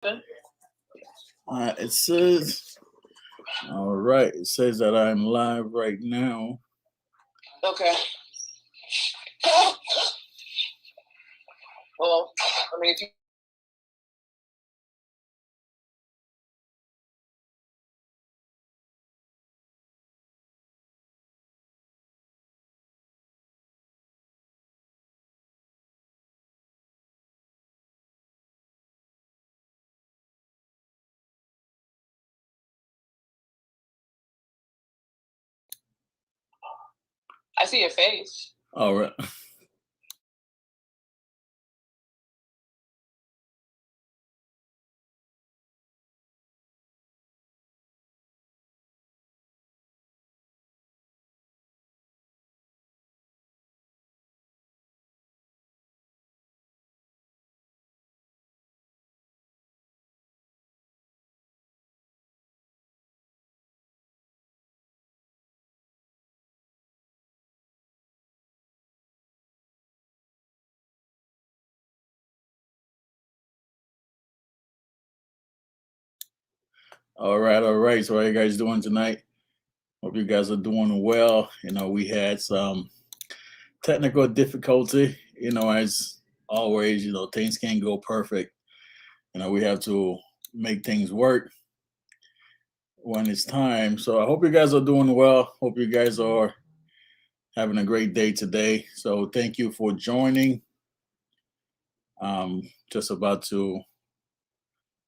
It says, all right, it says that I'm live right now. Okay. Well, I mean, if you I see your face. All right. All right. So how you guys doing tonight? Hope you guys are doing well. We had some technical difficulty. As always, things can't go perfect. We have to make things work when it's time. So I hope you guys are doing well. Hope you guys are having a great day today. So thank you for joining. Just about to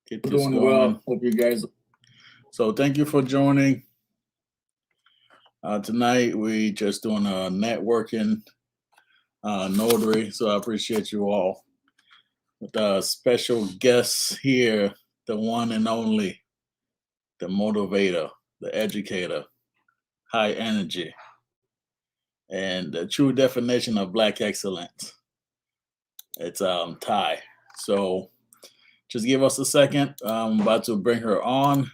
get this going. Well. Hope you guys. So thank you for joining. Tonight we just doing a networking notary. So I appreciate you all. With special guests here, the one and only, the motivator, the educator, high energy, and the true definition of Black excellence. It's Tye. So just give us a second. I'm about to bring her on.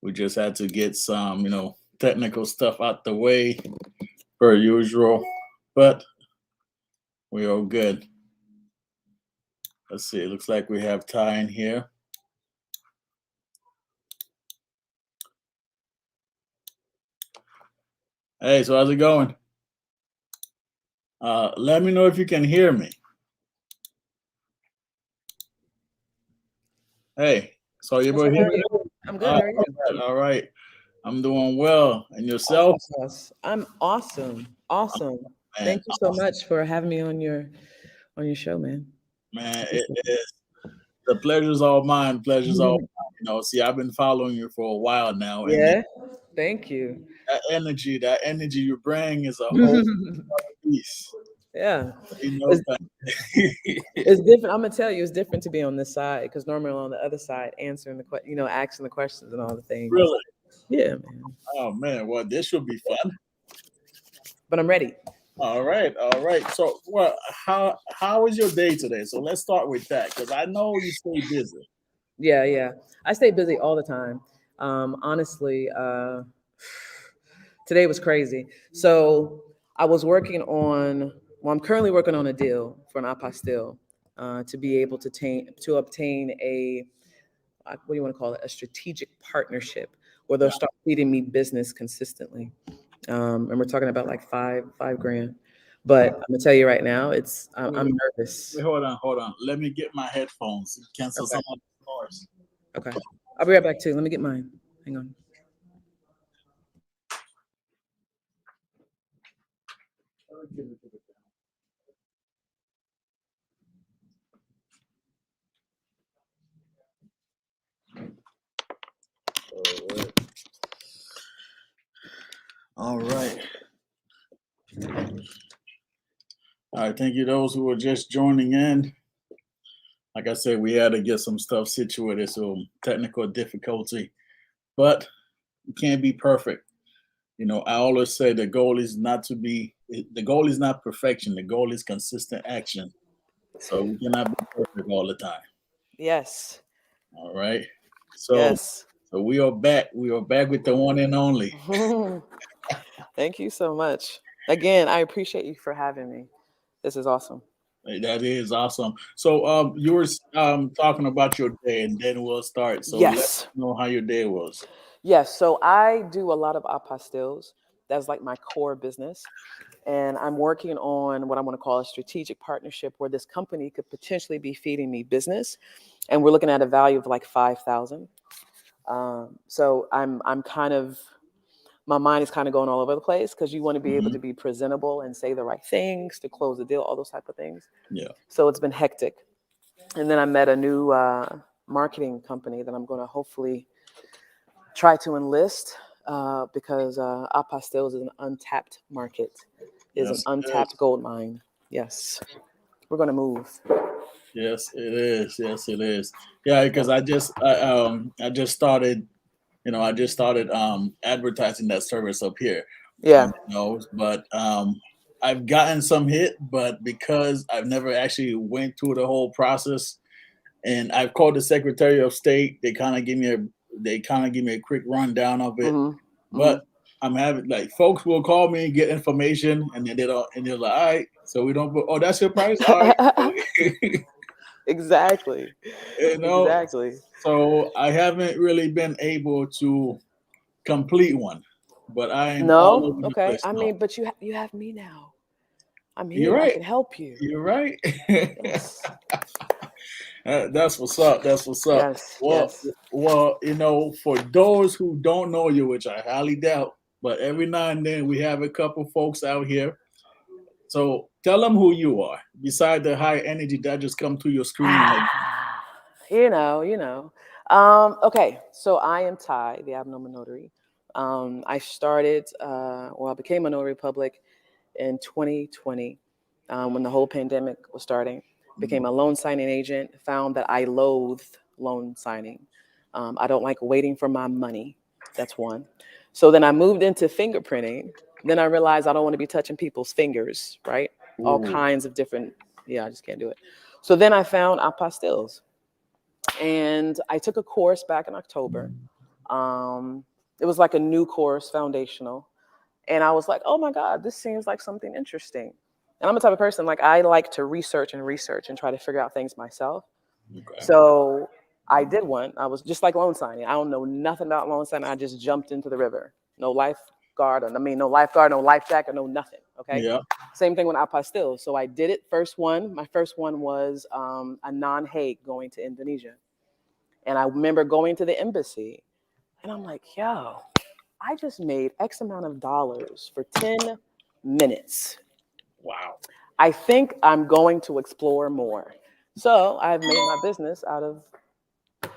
We just had to get some, technical stuff out the way, per usual, but we are good. Let's see. It looks like we have Tye in here. Hey, so how's it going? Let me know if you can hear me. Hey, so you boy hear me? I'm good. How are you? All right. I'm doing well. And yourself? I'm awesome. Awesome. Man, thank you so much for having me on your show, man. Man, it is. The pleasure's all mine. Pleasure's all mine. See, I've been following you for a while now. Yeah. Thank you. That energy you bring is a whole piece. Yeah. It's different. I'm gonna tell you, it's different to be on this side because normally on the other side, answering the asking the questions and all the things. Really? Yeah, man. Oh man, well, this should be fun. But I'm ready. All right. So, how is your day today? So let's start with that because I know you stay busy. Yeah. I stay busy all the time. Honestly, today was crazy. So I was working on. Well, I'm currently working on a deal for an apostille to be able to obtain a what do you want to call it? A strategic partnership where they'll start feeding me business consistently. And we're talking about like five grand. But I'm gonna tell you right now, I'm nervous. Wait, hold on. Let me get my headphones. Cancel some of the noise. Okay, I'll be right back too. Let me get mine. Hang on. All right. Thank you those who are just joining in. Like I said, we had to get some stuff situated, so technical difficulty, but you can't be perfect. I always say the goal is not perfection. The goal is consistent action. So we cannot be perfect all the time. Yes. All right. So we are back. We are back with the one and only. Thank you so much. Again, I appreciate you for having me. This is awesome. That is awesome. So you were talking about your day, and then we'll start. So let us Yes. know how your day was. Yes. So I do a lot of apostilles. That's like my core business. And I'm working on what I want to call a strategic partnership where this company could potentially be feeding me business. And we're looking at a value of like 5,000. So I'm kind of, my mind is kind of going all over the place because you want to be able Hmm. to be presentable and say the right things to close the deal, all those type of things. Yeah. So it's been hectic. And then I met a new marketing company that I'm going to hopefully try to enlist because apostilles is an untapped market, is an Yes, it untapped is. gold mine. Yes, we're going to move. Yes, it is. Yes, it is. Yeah, because Yep. I just started. I just started advertising that service up here. Yeah. But I've gotten some hit, but because I've never actually went through the whole process, and I've called the Secretary of State, they kind of give me a quick rundown of it. Hmm. Hmm. But I'm having like folks will call me and get information, and then they don't, and they're like, all right, so we don't. Oh, that's your price, all right. Exactly. you know, Exactly. so I haven't really been able to complete one, but I am all No. over the Okay. place I now. mean, but you have me now. I'm You're here. I right. can help you. You're right. Yes. That's what's up. That's what's up. Yes. Well, Yes. for those who don't know you, which I highly doubt, but every now and then we have a couple folks out here. So tell them who you are. Beside the high energy that just come through your screen, like, You know. Okay, so I am Tye, the abnormal notary. I started, I became a notary public in 2020 when the whole pandemic was starting. Became a loan signing agent, found that I loathed loan signing. I don't like waiting for my money. That's one. So then I moved into fingerprinting. Then I realized I don't want to be touching people's fingers, right? All ooh, kinds of different, yeah, I just can't do it. So then I found apostilles and I took a course back in October. It was like a new course, foundational. And I was like, oh my God, this seems like something interesting. And I'm the type of person, like, I like to research and try to figure out things myself. okay, So I did one. I was just like loan signing. I don't know nothing about loan signing. I just jumped into the river. No lifeguard, no lifeguard, no life jacket, no nothing. Okay. yeah, Same thing with apostille. So I did it. First one, my first one was a non-Hague going to Indonesia. And I remember going to the embassy and I'm like, yo, I just made X amount of dollars for 10 minutes. wow, I think I'm going to explore more. So I've made my business out of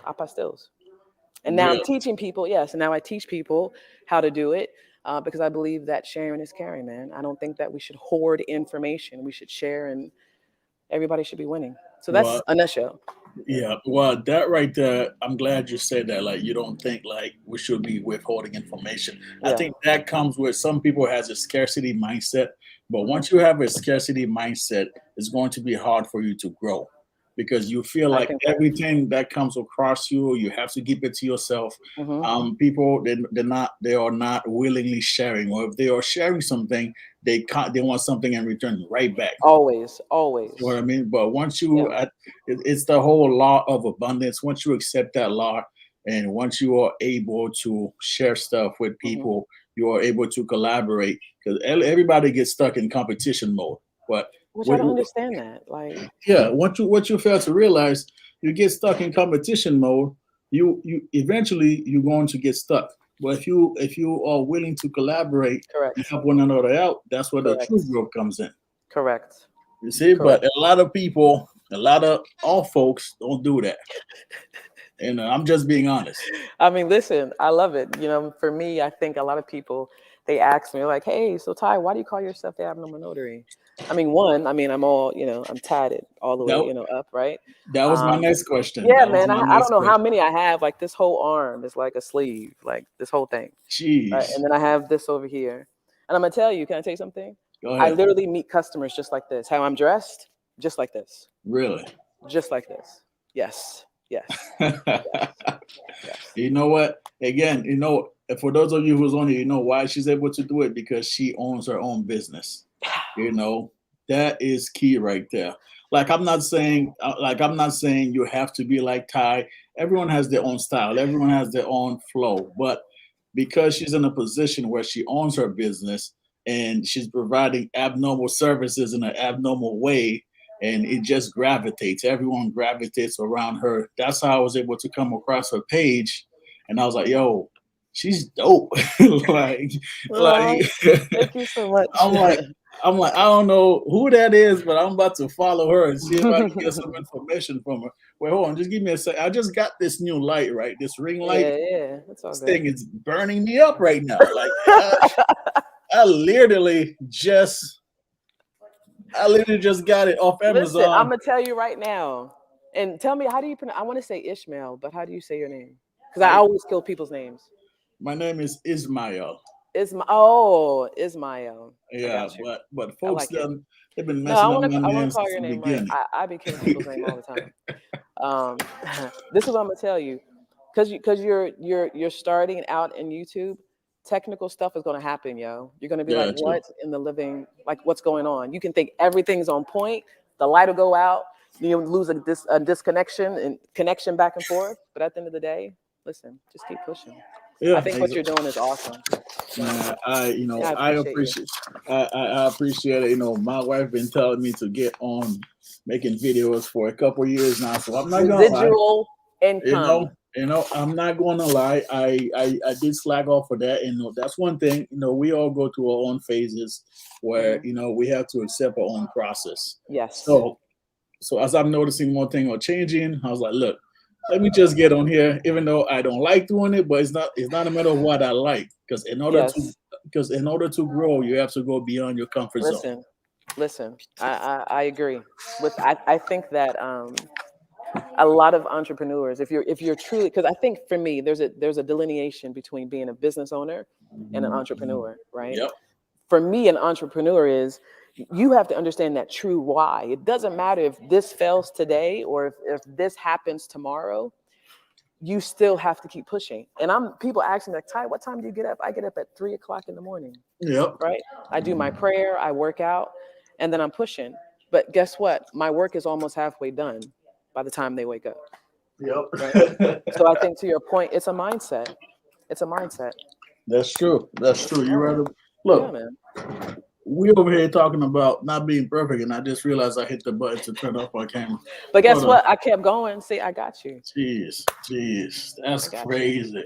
apostilles. And now I'm really, teaching people, yes, and now I teach people how to do it because I believe that sharing is caring, man. I don't think that we should hoard information. We should share and everybody should be winning. So that's well, a nutshell. Yeah. yeah, well, that right there, I'm glad you said that. Like, you don't think like we should be withholding information. I Yeah. think that comes with some people has a scarcity mindset, but Hmm. once you have a scarcity mindset, it's going to be hard for you to grow because you feel I like concur. everything that comes across you, you have to keep it to yourself. Hmm. People they are not willingly sharing, or if they are sharing something, they want something in return right back. Always, You know what always. I mean? But once Yeah. it's the whole law of abundance. Once you accept that law, and once you are able to share stuff with Hmm. people, you are able to collaborate because everybody gets stuck in competition mode. But Which I we, don't understand that. Like, yeah, what you fail to realize, you get stuck in competition mode. You eventually you're going to get stuck. But if you are willing to collaborate and correct, help one another out, that's where the true correct, growth comes in. correct, You see, but correct. a lot of people, a lot of all folks don't do that. And I'm just being honest. I mean, listen, I love it. For me, I think a lot of people, they ask me, like, hey, so Ty, why do you call yourself the abnormal notary? I mean, one, I'm all, I'm tatted all the way, That up, right? that was my Um, next question. yeah, That was man, my I don't next know how question. many I have. Like, this whole arm is like a sleeve, like this whole thing, right? Jeez. And then I have this over here. And I'm going to tell you, can I tell you something? Go I ahead. literally meet customers just like this. How I'm dressed, just like this, Really. just like this. Yes, yes, yes, yes. You know what? Again, for those of you who's on here, you know why she's able to do it because she owns her own business. You know, That is key right there. Like I'm not saying you have to be like Ty. Everyone has their own style. Everyone has their own flow. But because she's in a position where she owns her business and she's providing abnormal services in an abnormal way, and it just gravitates. Everyone gravitates around her. That's how I was able to come across her page, and I was like, "Yo, she's dope." like, Oh, like thank you so much. I'm like, I don't know who that is, but I'm about to follow her and see if I can get some information from her. Wait, hold on, just give me a sec. I just got this new light, right? This ring light. Yeah, that's all This good. thing is burning me up right now. Like I literally just, got it off Listen, I'm Amazon. gonna tell you right now, and tell me how do you pronounce? I want to say Ishmael, but how do you say your name? Because I I, always kill people's names. my name is Ismail. Ismail. I Yeah, got you. but I folks like it. done they've been No, messing up my I want name to call since your the name right. beginning. I be killing people's name all the time. This is what I'm gonna tell you, because you're starting out in YouTube. Technical stuff is gonna happen, yo. You're gonna be like, Yeah, true. what in the living? Like, what's going on? You can think everything's on point. The light will go out. You'll lose a disconnection and connection back and forth. But at the end of the day, listen, just keep pushing. I Yeah, think what you're doing is awesome. So, man, yeah, I appreciate you. I appreciate it. My wife been telling me to get on making videos for a couple years now, so I'm not gonna lie. Residual income. I'm not gonna lie. I did slack off for that, and that's one thing. We all go through our own phases where Mhm. we have to accept our own process. Yes. So as I'm noticing more things are changing, I was like, look, let me just get on here, even though I don't like doing it, but it's not a matter of what I like, because Yes. in order to grow, you have to go beyond your comfort zone. Listen. I agree with. I think that a lot of entrepreneurs, if you're truly, because I think for me, there's a delineation between being a business owner and an entrepreneur, right? Yep. For me, an entrepreneur is you have to understand that true why. It doesn't matter if this fails today or if this happens tomorrow. You still have to keep pushing. And people ask me like, Ty, what time do you get up? I get up at 3 o'clock in the morning, Yep. right? I do my prayer, I work out, and then I'm pushing. But guess what? My work is almost halfway done by the time they wake up, right? Yep. So I think to your point, it's a mindset. It's a mindset. That's true. That's true. Yeah, You man. rather Yeah, look. man. We over here talking about not being perfect, and I just realized I hit the button to turn off our camera. But guess Hold on. what? I kept going. See, I got you. Jeez, that's I got you. crazy.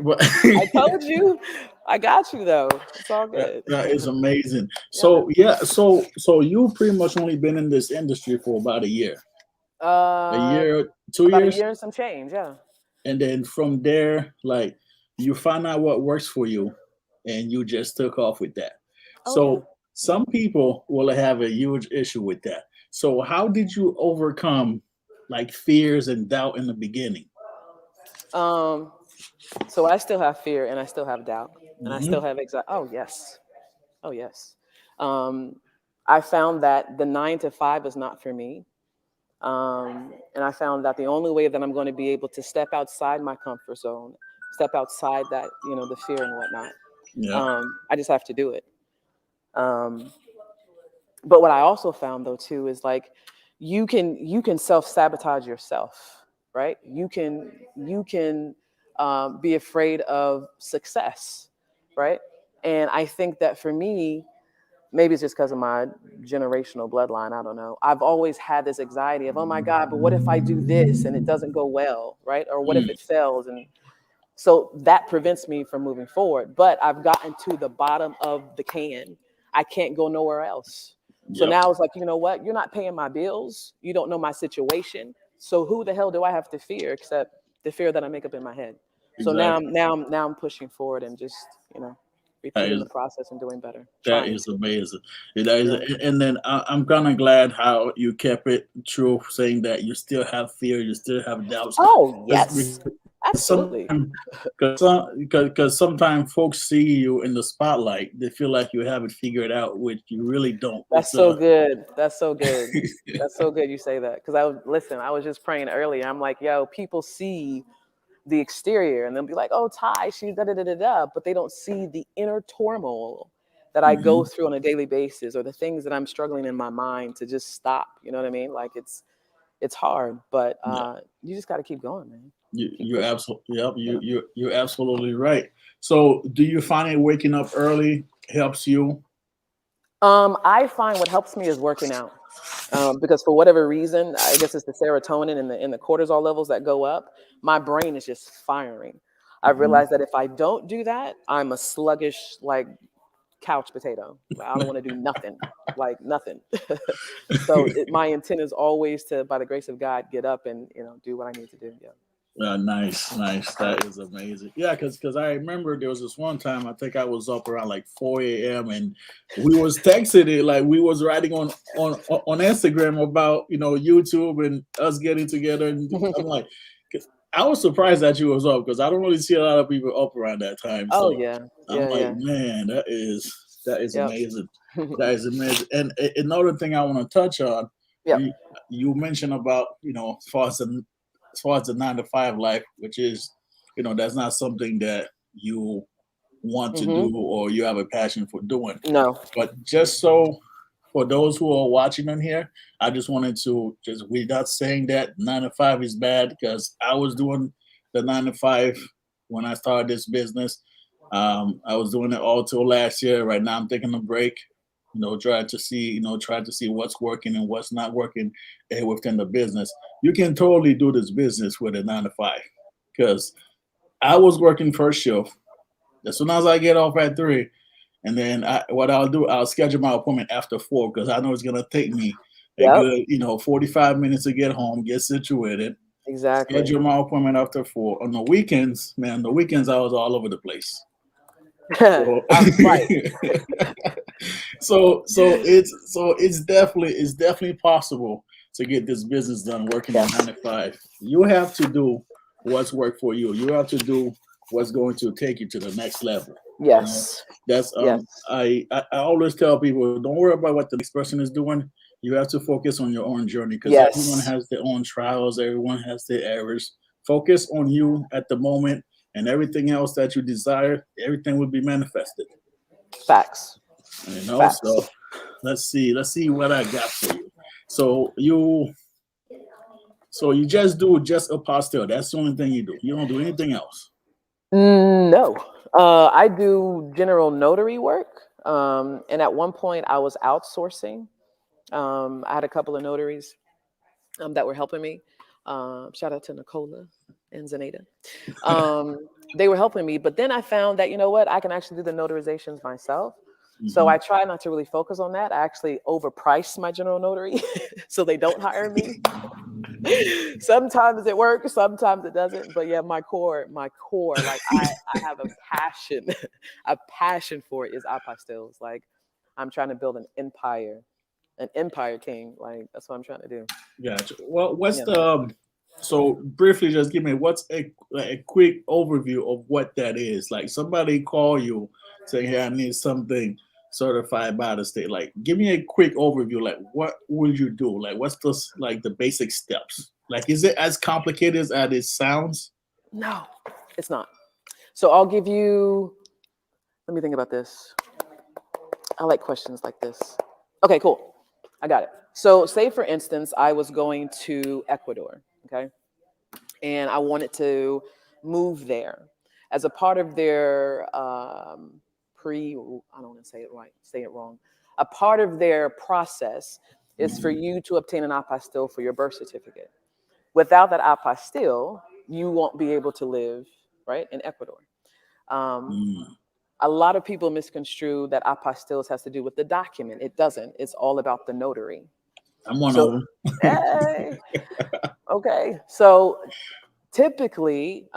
But I told you. I got you though. It's all that, good. that is amazing. Yeah, man. So yeah, so you pretty much only been in this industry for about a Uh, year, two about a years, year and some change. Yeah. and then from there, like you find out what works for you, and you just took off with that. Oh yeah. So some people will have a huge issue with that. So how did you overcome like fears and doubt in the beginning? Um. So I still have fear and I still have doubt and I still Hmm. have anxiety. Oh yes. Oh yes. Um. I found that the 9 to 5 is not for me. And I found that the only way that I'm going to be able to step outside my comfort zone, step outside that, the fear and whatnot, Yeah. I just have to do it. Um, but what I also found though too is like you can self sabotage yourself, right? You can be afraid of success, right? And I think that for me, maybe it's just because of my generational bloodline. I don't know. I've always had this anxiety of, oh my God, but what if I do this and it doesn't go well, right? Or what if Mm, it fails? And so that prevents me from moving forward. But I've gotten to the bottom of the can. I can't go nowhere else. So yep. now it's like, you know what? You're not paying my bills. You don't know my situation. So who the hell do I have to fear except the fear that I make up in my head? So now Exactly. I'm pushing forward and just, you know, That repeating the is process and doing better, that trying is to. amazing. That is, Yeah. and then I'm kind of glad how you kept it true, saying that you still have fear, you still have doubts, Oh, because yes. Absolutely. sometimes, because sometimes folks see you in the spotlight, they feel like you have it figured out, which you really don't. That's It's so good. That's so good. That's so good you say that. Because I was just praying earlier. I'm like, yo, people see the exterior and they'll be like, oh, Ty, she's da da da da da, but they don't see the inner turmoil that I go through on a daily basis, or the things that I'm struggling in my mind to just stop. You know what I mean? Like it's hard, but you just got to keep going, man. You're absolutely, yep, you're absolutely right. So do you find it waking up early helps you? I find what helps me is working out. Because for whatever reason, I guess it's the serotonin and the cortisol levels that go up. My brain is just firing. I Mhm. realized that if I don't do that, I'm a sluggish, like couch potato. I don't want to do nothing, like nothing. So my intent is always to, by the grace of God, get up and do what I need to do. Yeah. Nice, nice. That is amazing. Yeah, because I remember there was this one time I think I was up around like 4 a.m. and we was texting it like we was writing on Instagram about YouTube and us getting together. And I'm like, 'cause I was surprised that you was up because I don't really see a lot of people up around that time. Oh So yeah, I'm yeah, like, yeah. man, that is Yep. amazing. That is amazing. And another thing I want to touch on, Yep. you mentioned about as far as the 9 to 5 life, which is, that's not something that you want to do Hmm. or you have a passion for doing. No. But just so for those who are watching on here, I just wanted to we're not saying that 9 to 5 is bad because I was doing the 9 to 5 when I started this business. I was doing it all till last year. Right now, I'm taking a break. Try to see what's working and what's not working within the business. You can totally do this business with a 9 to 5 because I was working first shift. As soon as I get off at 3, and then what I'll do, I'll schedule my appointment after 4 because I know it's gonna take me a Yep. good, 45 minutes to get home, get situated, Exactly. schedule my appointment after 4. On the weekends, man, the weekends I was all over the place. So, Right. it's definitely possible to get this business done working a nine Yes. to five. You have to do what's work for you. You have to do what's going to take you to the next level. You know, Yes. that's Yes. I always tell people don't worry about what the next person is doing. You have to focus on your own journey because everyone Yes. has their own trials, everyone has their errors. Focus on you at the moment and everything else that you desire, everything will be manifested. Facts. Facts. So let's see what I got for you. So you just do just apostille. That's the only thing you do. You don't do anything else. No. I do general notary work. And at one point I was outsourcing. I had a couple of notaries that were helping me. Shout out to Nicola and Zaneta. They were helping me, but then I found that, you know what, I can actually do the notarizations myself. So Mhm. I try not to really focus on that. I actually overprice my general notary so they don't hire me. Sometimes it works, sometimes it doesn't. But yeah, my core, like I have a passion, a passion for it is apostilles. Like I'm trying to build an empire king. Like that's what I'm trying to do. Gotcha. Well, what's Yeah. the so briefly just give me what's a quick overview of what that is. Like somebody call you saying, "Hey, I need something certified by the state." Like, give me a quick overview. Like, what would you do? Like, what's the basic steps? Like, is it as complicated as it sounds? No, it's not. So I'll give you, let me think about this. I like questions like this. Okay, cool. I got it. So say for instance, I was going to Ecuador, okay? And I wanted to move there as a part of their I don't want to say it right, say it wrong. A part of their process is for Mhm. you to obtain an apostille for your birth certificate. Without that apostille, you won't be able to live, right, in Ecuador. Um, Mm. a lot of people misconstrue that apostilles has to do with the document. It doesn't. It's all about the notary. I'm one of So, them. hey, okay. So typically,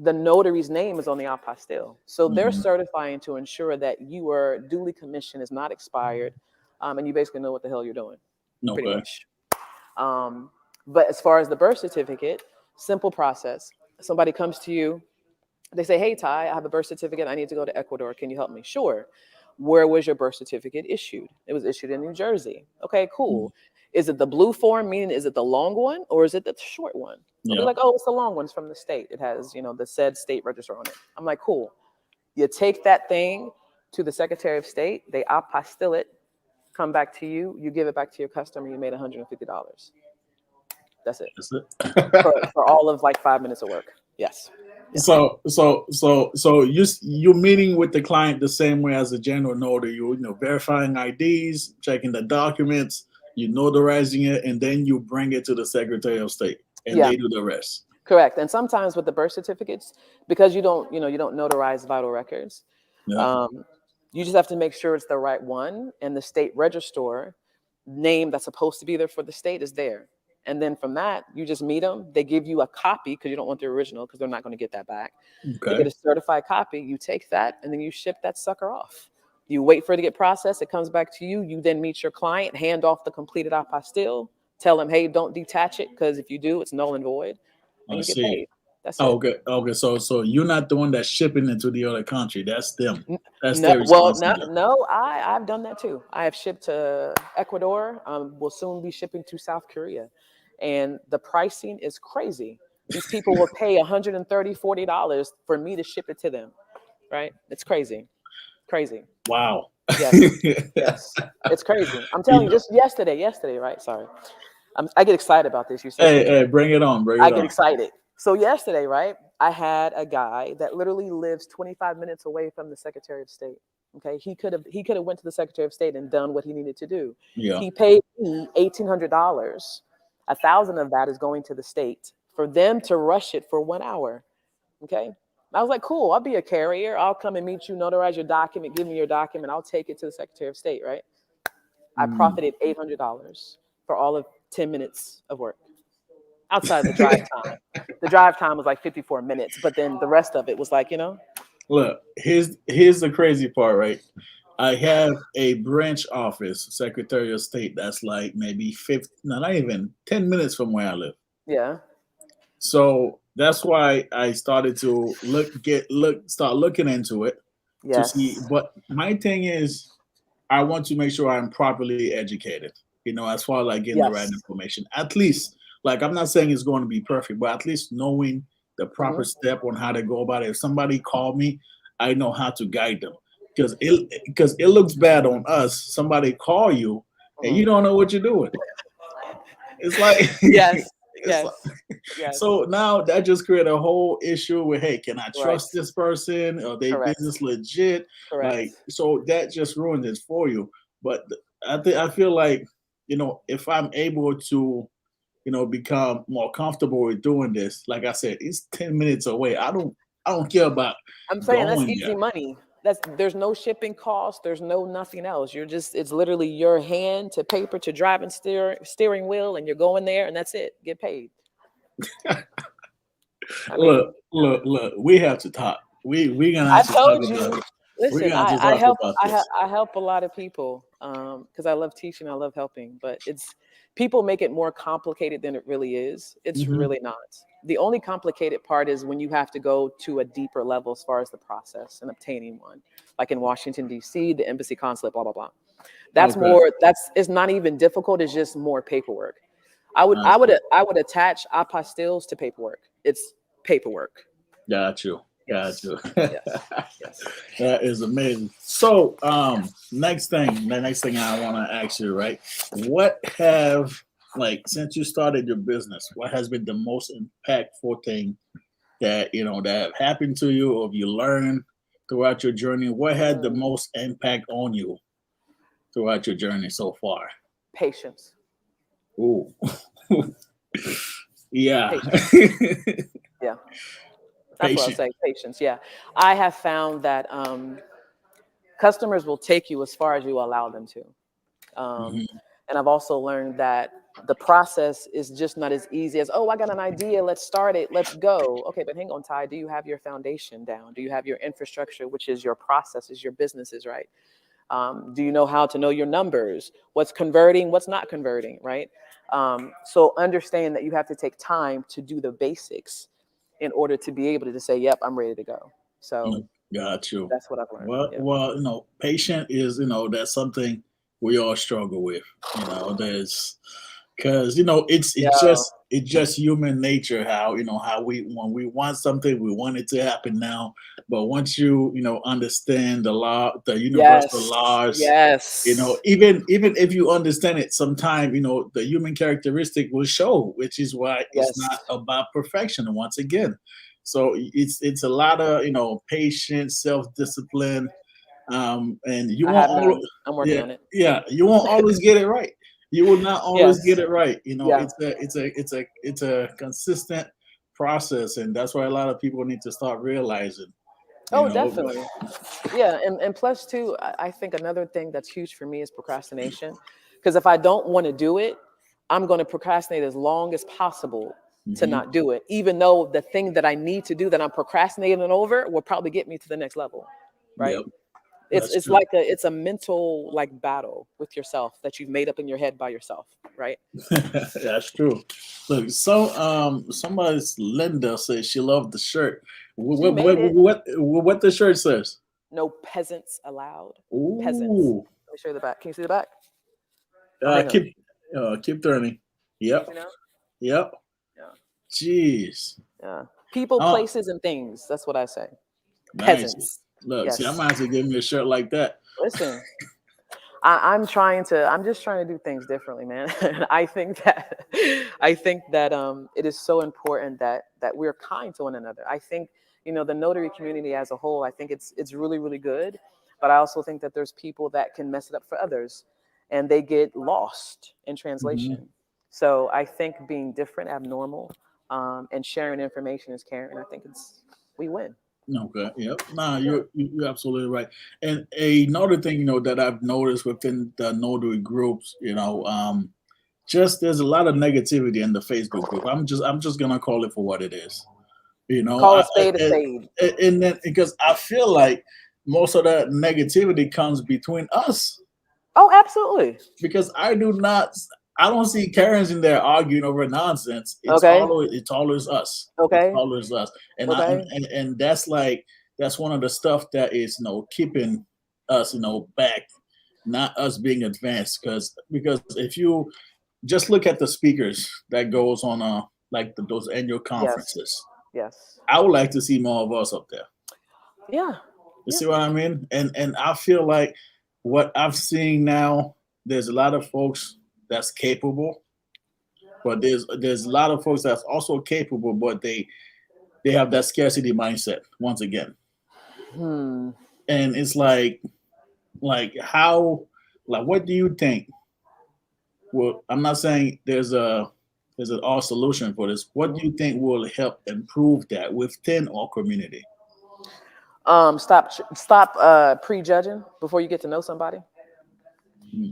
the notary's name is on the apostille. So they're Mhm. certifying to ensure that you are duly commissioned, is not expired, and you basically know what the hell you're doing, pretty Okay. much. Um, but as far as the birth certificate, simple process. Somebody comes to you, they say, "Hey, Tye, I have a birth certificate. I need to go to Ecuador. Can you help me?" Sure. Where was your birth certificate issued? It was issued in New Jersey. Okay, Mm. cool. Is it the blue form, meaning is it the long one or is it the short one? They'll be Yeah. like, "Oh, it's the long one. It's from the state. It has, the said state register on it." I'm like, "Cool." You take that thing, to the Secretary of State. They apostille it, come back to you. You give it back to your customer. You made $150. That's it. That's it. For all of like 5 minutes of work. Yes. Yeah. So you're meeting with the client the same way as a general notary. You know, verifying IDs, checking the documents, you notarizing it, and then you bring it to the Secretary of State, and they do the rest. Correct. And sometimes with the birth certificates, because you don't notarize vital records, you just have to make sure it's the right one, and the state registrar name that's supposed to be there for the state is there. And then from that, you just meet them. They give you a copy because you don't want the original because they're not going to get that back. Okay. You get a certified copy. You take that and then you ship that sucker off. You wait for it to get processed. It comes back to you. You then meet your client, hand off the completed apostille, tell them, hey, don't detach it because if you do, it's null and void. And you get paid. That's it. Okay. So you're not the one that's shipping it to the other country. That's them. That's No, their well, responsibility. I've done that too. I have shipped to Ecuador. We'll soon be shipping to South Korea. And the pricing is crazy. These people will pay $130, $40 for me to ship it to them, right? It's crazy. Wow. Yes. It's crazy. I'm telling you, just yesterday, right? Sorry. I get excited about this. You say, hey, bring it on. I get excited. So yesterday, right, I had a guy that literally lives 25 minutes away from the Secretary of State. Okay, he could have went to the Secretary of State and done what he needed to do. Yeah. He paid me $1,800. $1,000 of that is going to the state for them to rush it for 1 hour. Okay, I was like, cool. I'll be a carrier. I'll come and meet you, notarize your document, give me your document. I'll take it to the Secretary of State. Right. I profited $800 for all of 10 minutes of work. Outside the drive time. The drive time was like 54 minutes, but then the rest of it was like, Look, here's the crazy part, right? I have a branch office, Secretary of State, that's like maybe not even 10 minutes from where I live. Yeah. So that's why I started to start looking into it to see. But my thing is, I want to make sure I'm properly educated, as far as like getting the right information. At least, like, I'm not saying it's going to be perfect, but at least knowing the proper step on how to go about it. If somebody called me, I know how to guide them. Because it looks bad on us. Somebody call you and you don't know what you're doing. It's like yes. So now that just created a whole issue with, hey, can I trust this person? Are they business legit? Correct. Like, so that just ruined it for you. But I feel like, if I'm able to, become more comfortable with doing this, like I said, it's 10 minutes away. I don't care about. I'm saying that's easy money. There's no shipping cost. There's no nothing else. It's literally your hand to paper to driving steering wheel, and you're going there, and that's it. Get paid. Look. We have to talk. We're gonna. I told you. Listen, I help a lot of people because I love teaching. I love helping, but people make it more complicated than it really is. It's really not. The only complicated part is when you have to go to a deeper level as far as the process and obtaining one, like in Washington, D.C., the embassy consulate, blah, blah, blah. It's not even difficult. It's just more paperwork. I would attach apostilles to paperwork. It's paperwork. Got you. Yes. That is amazing. So, the next thing I want to ask you, right? What since you started your business, what has been the most impactful thing that have happened to you, or you learned throughout your journey? What had the most impact on you throughout your journey so far? Patience. Ooh. Yeah. Patience. Yeah. That's what I'll say. Patience. Yeah. I have found that customers will take you as far as you allow them to. And I've also learned that the process is just not as easy as, I got an idea. Let's start it. Let's go. Okay, but hang on, Tye. Do you have your foundation down? Do you have your infrastructure, which is your processes, your businesses, right? Do you know how to know your numbers? What's converting? What's not converting, right? So understand that you have to take time to do the basics in order to be able to say, yep, I'm ready to go. So got you. That's what I've learned. Well, patient is, that's something we all struggle with. because you know it's Yeah. it's just human nature how you know how we when we want something we want it to happen now, but once you know understand the law, the universal Yes. laws, you know, Yes. even if you understand it, sometime you know the human characteristic will show, which is why it's Yes. not about perfection once again. So it's a lot of you know patience, self-discipline, and you I won't have always, none. I'm working yeah, on it. yeah, you won't always get it right. You will not always get Yes. it right. You know, Yeah. it's a consistent process, and that's why a lot of people need to start realizing. You Oh, know, definitely. Yeah, and plus too, I think another thing that's huge for me is procrastination. Because if I don't want to do it, I'm going to procrastinate as long as possible to hmm not do it, even though the thing that I need to do that I'm procrastinating over will probably get me to the next level, right? yep, It's that's it's true. like it's a mental like battle with yourself that you've made up in your head by yourself, right? That's true. Look, so somebody's Linda says she loved the shirt. She made it. What the shirt says? No peasants allowed. Peasants. Ooh, Let me show you the back. Can you see the back? Oh, hang on. keep turning. You Yep, see now? yep. Yeah. Jeez. Yeah. People, Oh, places, and things. That's what I say. nice. Peasants. Look, see, I Yes. might have to give me a shirt like that. Listen, I'm just trying to do things differently, man. And I think that it is so important that we're kind to one another. I think, the notary community as a whole, I think it's really, really good. But I also think that there's people that can mess it up for others and they get lost in hmm translation. So I think being different, abnormal, and sharing information is caring. I think we win. Okay. Yep. Nah, Yeah. you're absolutely right. And another thing, you know, that I've noticed within the notary groups, just there's a lot of negativity in the Facebook group. I'm just gonna call it for what it is. You know, Call a spade a and, spade. and then because I feel like most of that negativity comes between us Oh, absolutely. because I don't see Karens in there arguing over nonsense. Okay. It's always us. It's Okay. always us. And I Okay. and that's like that's one of the stuff that is keeping us back, not us being advanced. Because if you just look at the speakers that goes on like those annual Yes. conferences, Yes. I would like to see more of us up there. Yeah. You Yeah. see what I mean? And I feel like what I'm seeing now, there's a lot of folks that's capable, but there's a lot of folks that's also capable, but they have that scarcity mindset once again. Hmm. And it's like how like what do you think? Well, I'm not saying there's an all solution for this. What do you think will help improve that within our community? Stop prejudging before you get to know somebody. Hmm,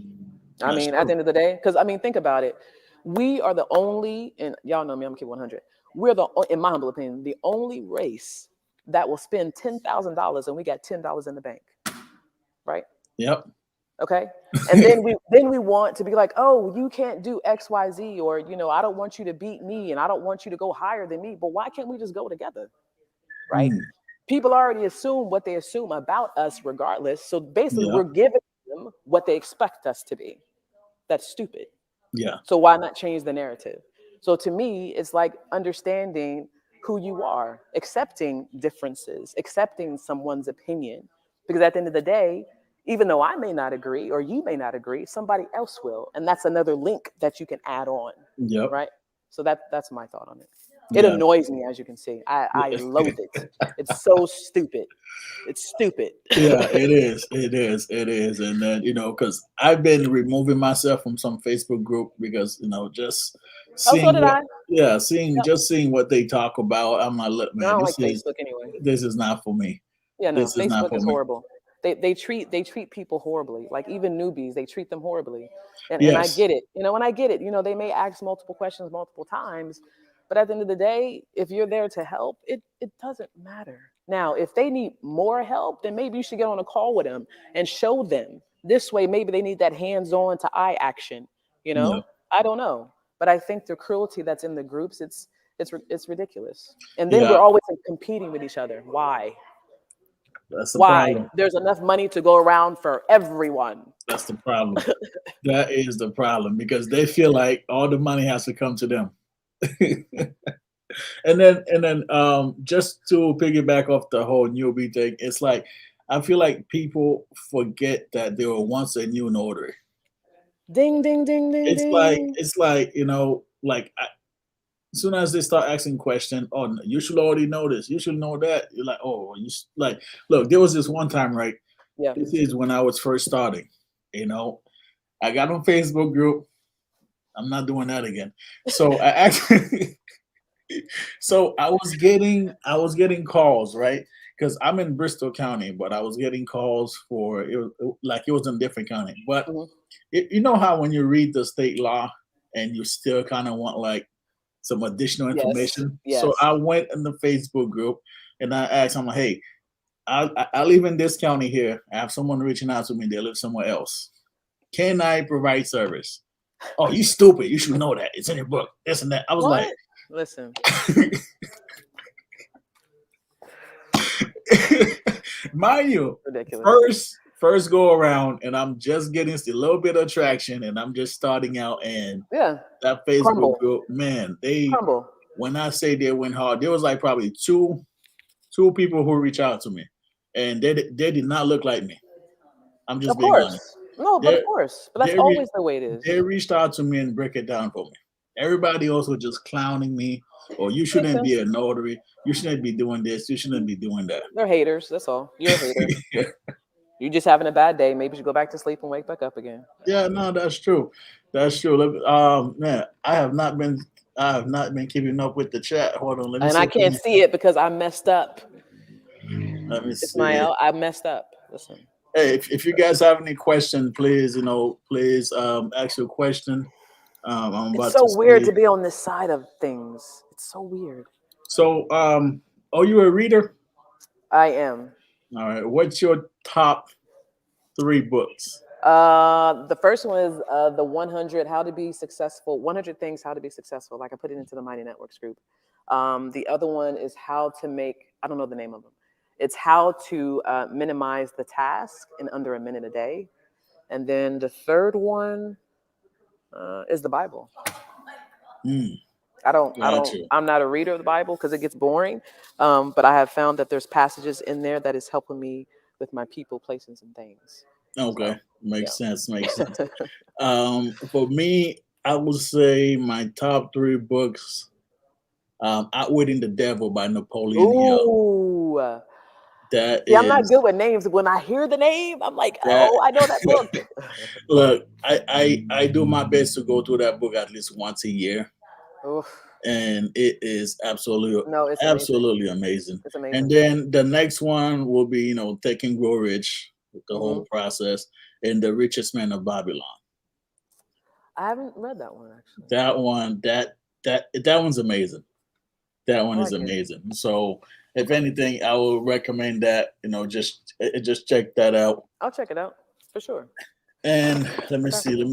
I that's mean, at the true. end of the day, because I mean, think about it. We are the only, and y'all know me, I'm gonna keep 100. We're in my humble opinion, the only race that will spend $10,000 and we got $10 in the bank, right? Yep. Okay. And then we want to be like, oh, you can't do XYZ, or I don't want you to beat me and I don't want you to go higher than me. But why can't we just go together? Right? Hmm, People already assume what they assume about us regardless. So basically yep. we're giving them what they expect us to be. That's stupid. Yeah. So why not change the narrative? So to me, it's like understanding who you are, accepting differences, accepting someone's opinion. Because at the end of the day, even though I may not agree or you may not agree, somebody else will. And that's another link that you can add on. Yep. Right. So that's my thought on it. It Yeah. annoys me, as you can see. I Yeah. loathe it. It's so stupid. It's stupid. Yeah, it is. It is. It is. And then, because I've been removing myself from some Facebook group because, just Oh, so seeing did what, I. yeah, Yep. seeing what they talk about. I'm like, look, I man, don't like Facebook anyway. this is not for me. Yeah, no, This is not Facebook for is me. horrible. They treat people horribly. Like even newbies, they treat them horribly. And I Yes. get it. And I get it. They may ask multiple questions multiple times, but at the end of the day, if you're there to help, it doesn't matter. Now, if they need more help, then maybe you should get on a call with them and show them. This way, maybe they need that hands-on to eye action. Yeah. I don't know, but I think the cruelty that's in the groups, it's ridiculous. And then we're Yeah. always like, competing with each other. Why? That's the Why? problem. There's enough money to go around for everyone. That's the problem. That is the problem because they feel like all the money has to come to them. And then just to piggyback off the whole newbie thing, it's like I feel like people forget that they were once a new notary. Ding, ding, ding, ding, ding. It's like like as soon as they start asking questions, oh, you should already know this, you should know that. You're like, oh, like, look, there was this one time, right? Yeah. This is when I was first starting. You know, I got on Facebook group. I'm not doing that again. So I actually, so I was getting calls, right? Because I'm in Bristol County, but I was getting calls for like it was in a different county. But Mhm. you know how when you read the state law and you still kind of want like some additional Yes. information. So Yes. I went in the Facebook group and I asked, I'm like, hey, I live in this county here. I have someone reaching out to me. They live somewhere else. Can I provide service? Oh, you stupid. You should know that. It's in your book. This and that. I was like, What? Listen. mind you, Ridiculous. first go around and I'm just getting a little bit of traction and I'm just starting out and Yeah. that Facebook Crumble. group, man, Crumble. when I say they went hard, there was like probably two people who reached out to me and they did not look like me. I'm just Of being honest. course. No, but They of course. But that's they re- always the way it is. they reached out to me and break it down for me. Everybody else was just clowning me, or you Makes shouldn't be sense. a notary. You shouldn't be doing this. You shouldn't be doing that. They're haters. That's all. You're a hater. You're just having a bad day. Maybe you should go back to sleep and wake back up again. Yeah, no, that's true. That's true. Man, I have not been keeping up with the chat. Hold on, let me And see. I can't see it because I messed up. Let me see. Ismael, I messed up. Listen. Hey, if you guys have any question, please, please ask your question. I'm It's about so to weird see. to be on this side of things. It's so weird. So, are you a reader? I am. All right. What's your top 3 books? The first one is the 100 how to be successful, 100 things how to be successful. Like I put it into the Mighty Networks group. The other one is how to make, I don't know the name of them. It's how to minimize the task in under a minute a day. And then the third one is the Bible. Mm, I don't, gotcha. I'm not a reader of the Bible because it gets boring. But I have found that there's passages in there that is helping me with my people, places, and things. Okay, So, yeah. makes sense. Makes sense. For me, I would say my top 3 books. Outwitting the Devil by Napoleon Hill. Ooh. That See, I'm not is good with names. When I hear the name, I'm like, that. oh, I know that book. Look, I do my best to go through that book at least once a year, Oof. and it is No, it's amazing. absolutely amazing. It's And amazing. then the next one will be Think and Grow Rich, the Hmm. whole process, and The Richest Man of Babylon. I haven't read that one actually. That one, that one's amazing. That I one is like it. amazing. So if anything, I will recommend that. Just check that out. I'll check it out for sure. And let me Okay. see, let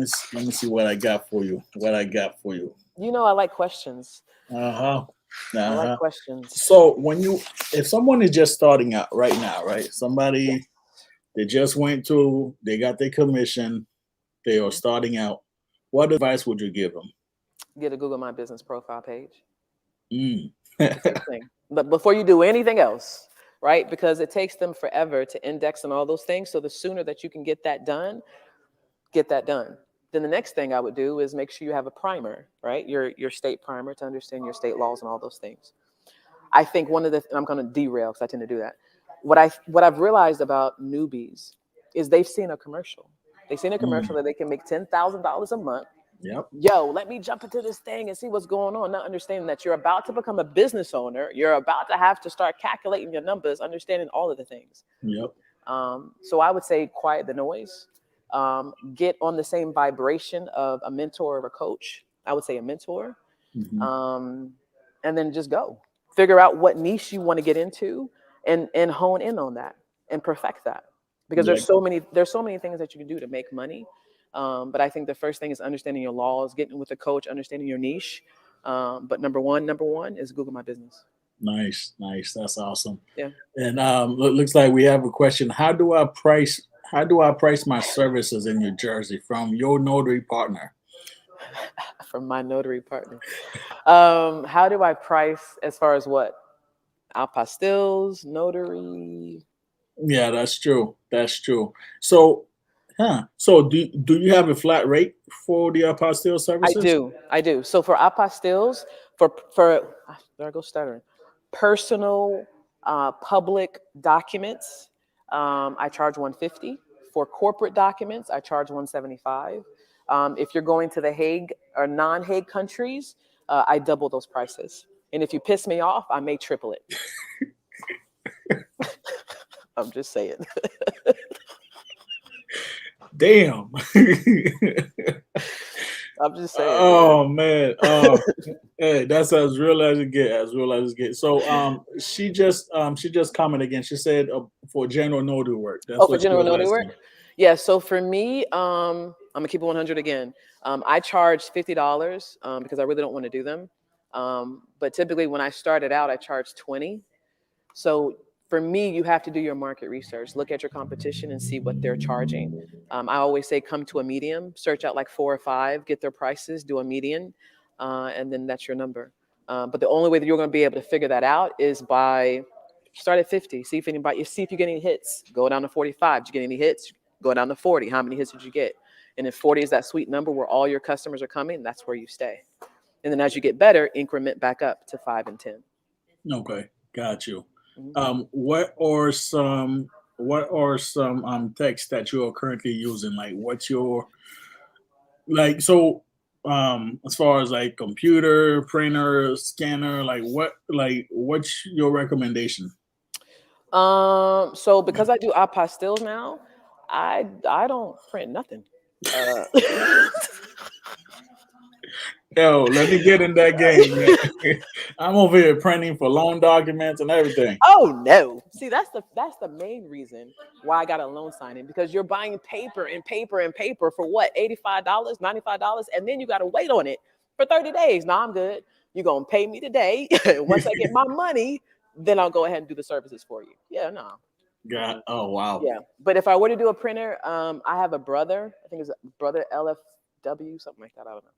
me see what I got for you. What I got for you. You know, I like questions. Uh huh. I Uh like huh. questions. So if someone is just starting out right now, right? Yes. Somebody they got their commission, they are starting out. What advice would you give them? Get a Google My Business profile page. Mm. That's the first thing. But before you do anything else, right? Because it takes them forever to index and all those things. So the sooner that you can get that done, get that done. Then the next thing I would do is make sure you have a primer, right? Your state primer to understand your state laws and all those things. I think one of the, and I'm going to derail because I tend to do that. What I've realized about newbies is they've seen a commercial. They've seen a commercial Mm. that they can make $10,000 a month. Yep. Yo, let me jump into this thing and see what's going on. Not understanding that you're about to become a business owner. You're about to have to start calculating your numbers, understanding all of the things. Yep. So I would say quiet the noise. Get on the same vibration of a mentor or a coach. I would say a mentor. Hmm. And then just go. Figure out what niche you want to get into and hone in on that and perfect that. Because Yeah. there's so many things that you can do to make money. But I think the first thing is understanding your laws, getting with a coach, understanding your niche. But number one is Google My Business. Nice, nice. That's awesome. Yeah. And looks like we have a question. How do I price? How do I price my services in New Jersey from your notary partner? From my notary partner. How do I price as far as what? Apostilles, notary. Yeah, that's true. That's true. So, So do you have a flat rate for the apostille I services? do. I do. So for apostilles, for there I go stuttering. Personal public documents, I charge 150. For corporate documents, I charge 175. If you're going to the Hague or non-Hague countries, I double those prices. And if you piss me off, I may triple it. I'm just saying. Damn. I'm just saying. Oh man. Hey, that's as real as it get. As real as it get. So she just commented again. She said for general notary work. That's Oh, for what she general was notary asking. work? Yeah. So for me, I'm gonna keep it 100 again. I charge $50 because I really don't want to do them. But typically, when I started out, I charged 20. So for me, you have to do your market research, look at your competition and see what they're charging. I always say come to a medium, search out like 4 or 5, get their prices, do a median, and then that's your number. But the only way that you're going to be able to figure that out is by start at 50, see if anybody, see if you get any hits, go down to 45. Did you get any hits? Go down to 40. How many hits did you get? And if 40 is that sweet number where all your customers are coming, that's where you stay. And then as you get better, increment back up to 5 and 10. Okay, got you. Mm-hmm. What are some texts that you are currently using? Like what's your like so as far as like computer, printer, scanner, what's your recommendation? So because I do apostilles now, I don't print nothing. Uh, Yo, let me get in that game, man. I'm over here printing for loan documents and everything. oh no! See, that's the main reason why I got a loan signing, because you're buying paper and paper and paper for what, $85, $95, and then you got to wait on it for 30 days. No, I'm good. You're gonna pay me today. Once I get my money, then I'll go ahead and do the services for you. Yeah, no. God, oh wow. Yeah, but if I were to do a printer, I have a brother. I think it's a brother LFW, something like that. I don't know.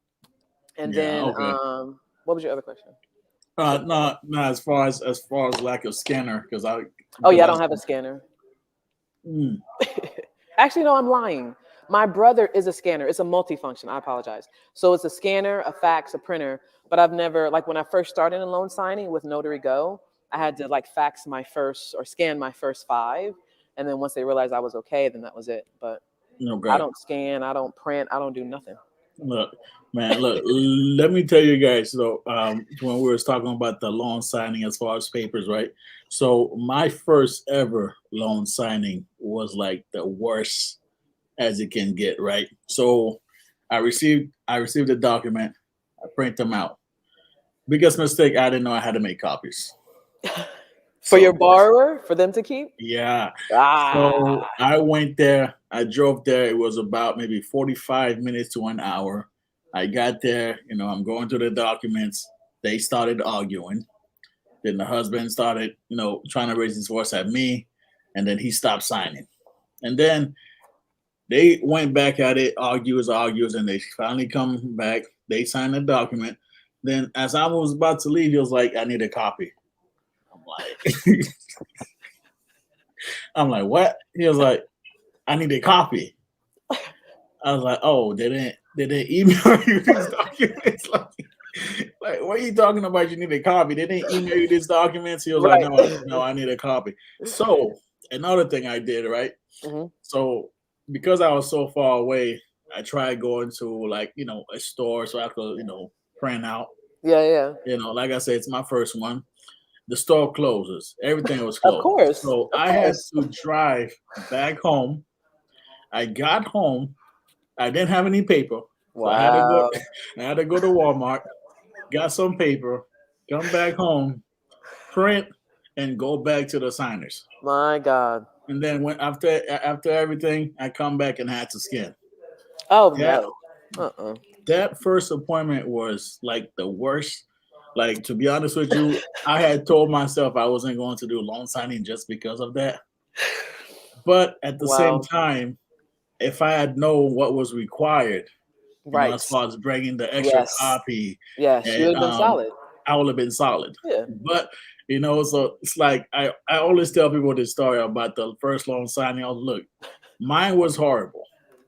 And Yeah, then, okay. what was your other question? No, as far as lack of scanner, because I Oh because yeah, I I don't have a scanner. mm, Actually, no, I'm lying. My brother is a scanner. It's a multifunction. I apologize. So it's a scanner, a fax, a printer. But I've never, like when I first started in loan signing with Notary Go, I had to like fax my first or scan my first 5. And then once they realized I was okay, then that was it. But I okay. don't scan, I don't print, I don't do nothing. Look, man, look, let me tell you guys though, when we were talking about the loan signing as far as papers, right? So my first ever loan signing was like the worst as it can get, right? So I received the document, I print them out. Biggest mistake, I didn't know I had to make copies. For your So borrower, for them to keep? yeah. Ah, So I went there. I drove there. It was about maybe 45 minutes to an hour. I got there. I'm going through the documents. They started arguing. Then the husband started, trying to raise his voice at me. And then he stopped signing. And then they went back at it, argues, and they finally come back. They signed the document. Then as I was about to leave, he was like, I need a copy. I'm like, I'm like, what? He was like, I need a copy. I was like, oh, they didn't email you these documents? Like, what are you talking about? You need a copy. They didn't email you these documents. He was like, right. no, I need a copy. So another thing I did, right? Hmm. So because I was so far away, I tried going to like, a store so I could, print out. Yeah, yeah. Like I said, it's my first one. The store closes. Everything was Of closed. course. So Of I had course. to drive back home. I got home. I didn't have any paper, so I had to go. Wow. I had to go to Walmart, got some paper, come back home, print, and go back to the signers. My God. And then when after everything, I come back and had to scan. Oh That no. Uh-uh. that first appointment was like the worst. Like, to be honest with you, I had told myself I wasn't going to do loan signing just because of that. But at the same Wow. time, if I had known what was required, Right. as far as bringing the extra Yes. copy, Yes. You and would have been solid. I would have been solid. Yeah. But so it's like I always tell people this story about the first loan signing. Look, mine was horrible.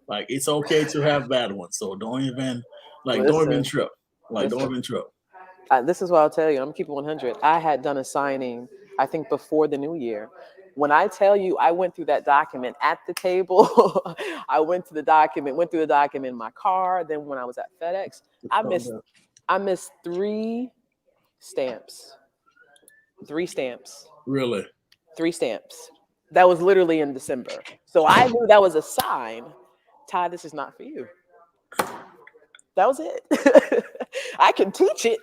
Like, it's okay to have bad ones, so don't even Listen. trip. Like, don't Listen. even trip. This is what I'll tell you. I'm keeping 100. I had done a signing, I think, before the new year. When I tell you, I went through that document at the table. I went through the document in my car. Then when I was at FedEx, I missed three stamps. Three stamps. Really? 3 stamps. That was literally in December. So I knew that was a sign. Tye, this is not for you. That was it. I can teach it.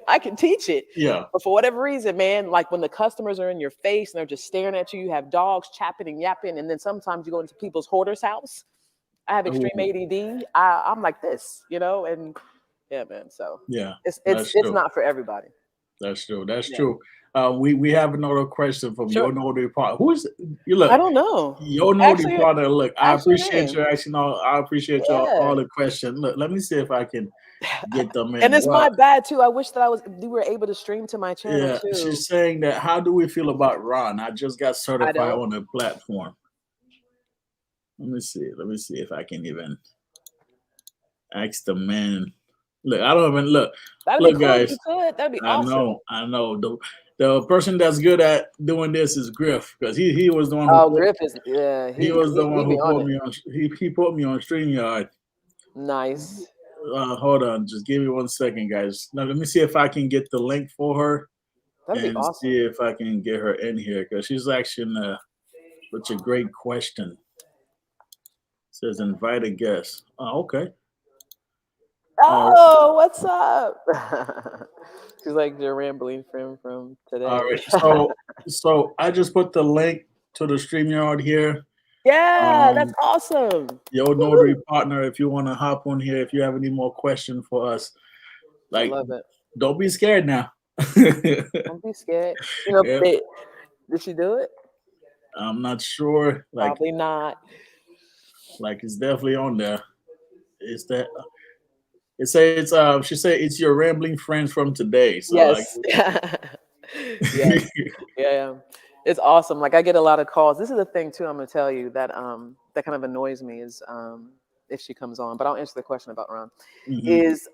I can teach it. Yeah. But for whatever reason, man, like when the customers are in your face and they're just staring at you, you have dogs chapping and yapping, and then sometimes you go into people's hoarder's house. I have extreme ADD. I'm like this, and yeah, man. So Yeah. it's not for everybody. That's true. That's Yeah. true. We have another question from Sure. your notary partner. Who's you? Look, I don't know. your notary Actually, partner. Look, I ask your appreciate name. you asking all. I appreciate all Yeah. the questions. Look, let me see if I can get them in. And it's Well, my bad too. I wish that we were able to stream to my channel yeah, too. she's saying that. How do we feel about Ron? I just got certified on the platform. Let me see. Let me see if I can even ask the man. Look, I don't even look. That'd be Look, cool if guys. you could. That'd be I awesome. know. The person that's good at doing this is Griff, because he was the one who Oh, Griff is he was the one be who on put it. me on. He put me on StreamYard. Nice. Hold on, just give me 1 second, guys. Now let me see if I can get the link for her That'd be and awesome. see if I can get her in here, because she's asking such a great question. It says invite a guest. Oh, okay. Oh, what's up? She's like your rambling friend from today. All right. So I just put the link to the StreamYard here. Yeah, that's awesome. Your notary partner, if you want to hop on here, if you have any more questions for us, I love it. don't be scared now. Don't be scared. Yeah. Did she do it? I'm not sure. Probably not. Like, it's definitely on there. Is that? She said it's your rambling friends from today. So Yes. Yes. Yeah. It's awesome. Like I get a lot of calls. This is the thing too. I'm gonna tell you that that kind of annoys me is if she comes on, but I'll answer the question about Ron. Is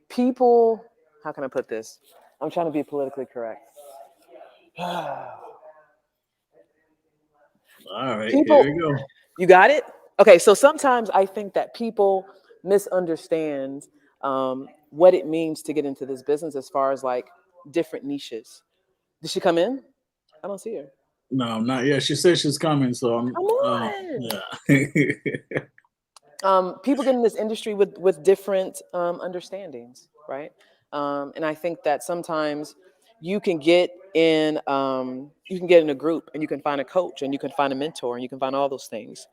people, how can I put this? I'm trying to be politically correct. All right, People, here we go. You got it? Okay, so sometimes I think that people misunderstand what it means to get into this business as far as like different niches. Did she come in? I don't see her. No, not yet. She said she's coming, so I'm. Come on. Yeah. People get in this industry with different understandings, right? And I think that sometimes you can get in a group and you can find a coach and you can find a mentor and you can find all those things.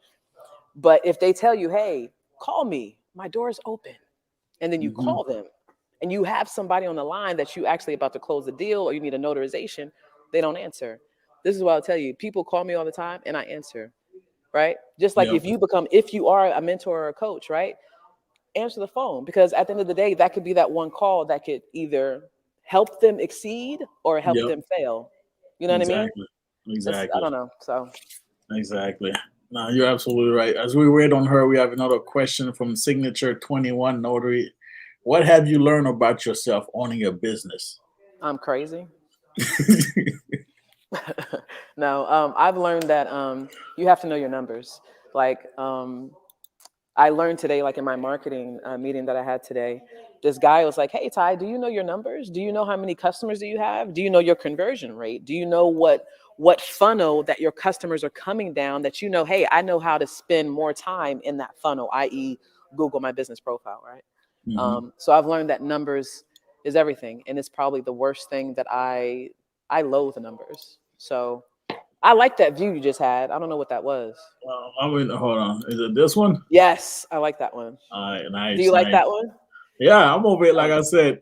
But if they tell you, hey, call me, my door is open, and then you call them and you have somebody on the line that you actually about to close the deal or you need a notarization, they don't answer. This is what I'll tell you. People call me all the time and I answer, right? Just like if you are a mentor or a coach, right? Answer the phone, because at the end of the day, that could be that one call that could either help them exceed or help them fail. You know what I mean? Exactly. I don't know. So exactly. No, you're absolutely right. As we wait on her, we have another question from Signature 21 Notary. What have you learned about yourself owning a business? I'm crazy. No, I've learned that you have to know your numbers. Like I learned today, like in my marketing meeting that I had today, this guy was like, hey, Tye, do you know your numbers? Do you know how many customers do you have? Do you know your conversion rate? Do you know what funnel that your customers are coming down that you know, hey, I know how to spend more time in that funnel, i.e. Google My Business Profile, right? So I've learned that numbers is everything. And it's probably the worst thing that I loathe numbers. So I like that view you just had. I don't know what that was. I mean, hold on. Is it this one? Yes, I like that one. All right, nice. Do you like that one? Yeah, I'm over it. Like I said,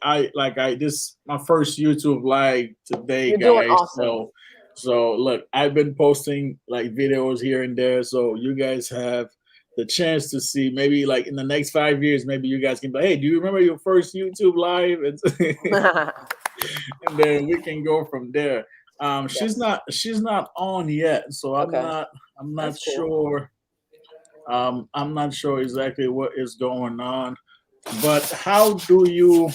this my first YouTube live today, You're doing guys. awesome. So look, I've been posting like videos here and there, so you guys have the chance to see. Maybe like in the next 5 years, maybe you guys can be, hey, do you remember your first YouTube live? And then we can go from there. She's not on yet, so Okay. I'm not That's cool. sure. I'm not sure exactly what is going on, but how do you?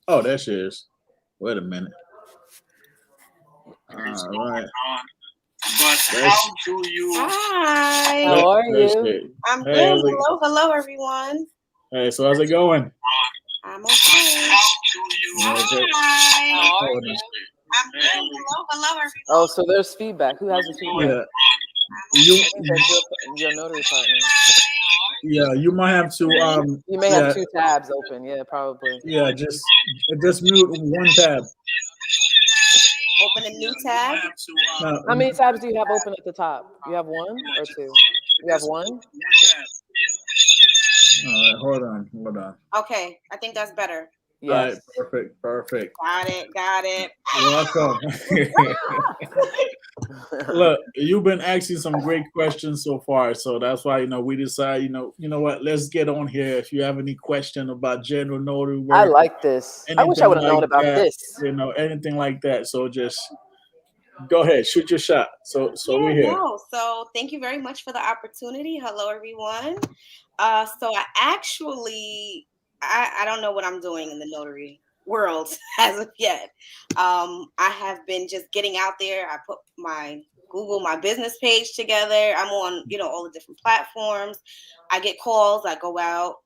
Oh, there she is. Wait a minute. All right. But how do you? Hi. How are There she you? is. I'm Hey, good. how's it? Hello, everyone. Hey, so how's it going? I'm okay. How do you? You okay? Hi. How are Hold on. you? I'm good. Hello, everyone. Oh, so there's feedback. Who has the feedback? Yeah, you I think that's your notary partner. yeah, you might have to You may yeah, have two tabs open. Yeah, probably. yeah, just mute one tab. Open a new tab. No, How many tabs do you have open at the top? You have one or two? You have one? all right, hold on. Okay, I think that's better. All right, Yes. perfect. Got it. Welcome. Look, you've been asking some great questions so far, so that's why we decide. You know what? Let's get on here. If you have any question about general notary I work, like this. I wish I anything would have known like about that, this. anything like that. So just go ahead, shoot your shot. So we're here. No. So thank you very much for the opportunity. Hello, everyone. So I don't know what I'm doing in the notary world as of yet. I have been just getting out there. I put my business page together. I'm on, all the different platforms. I get calls. I go out.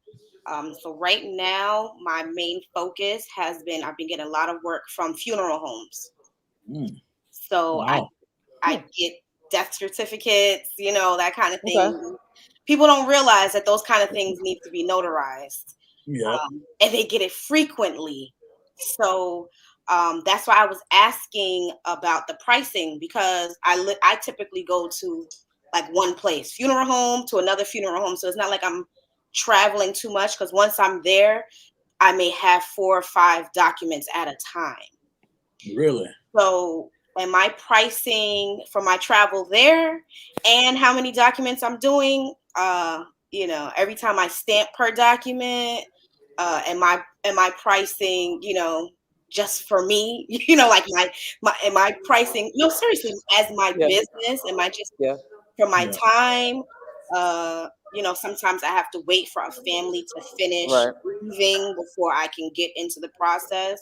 So right now, my main focus has been I've been getting a lot of work from funeral homes. Mm, So wow. I get death certificates, that kind of thing. Okay. People don't realize that those kind of things need to be notarized, Yep. and they get it frequently. So that's why I was asking about the pricing, because I typically go to like one place, funeral home to another funeral home. So it's not like I'm traveling too much, because once I'm there, I may have 4 or 5 documents at a time. Really? So am I pricing for my travel there and how many documents I'm doing? Every time I stamp per document, am I pricing, just for me? Like am I pricing, no, seriously, as my Yeah. business? Am I just Yeah. for my Yeah. time? Sometimes I have to wait for a family to finish Right. grieving before I can get into the process.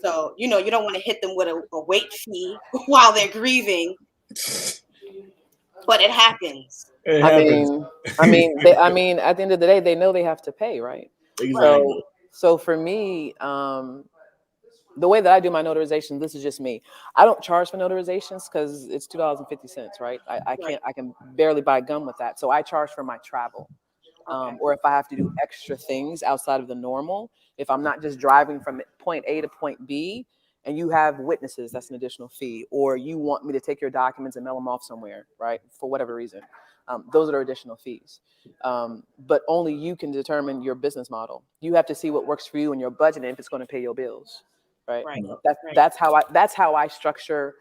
So, you don't want to hit them with a wait fee while they're grieving, but it happens. It I happens. mean, at the end of the day, they know they have to pay, right? Exactly. So for me, the way that I do my notarization, this is just me. I don't charge for notarizations because it's $2.50, right? I can barely buy gum with that. So I charge for my travel. Okay. Or if I have to do extra things outside of the normal, if I'm not just driving from point A to point B and you have witnesses, that's an additional fee. Or you want me to take your documents and mail them off somewhere, right? For whatever reason. Those are additional fees. But only you can determine your business model. You have to see what works for you and your budget and if it's going to pay your bills, right? Right. That's how I structure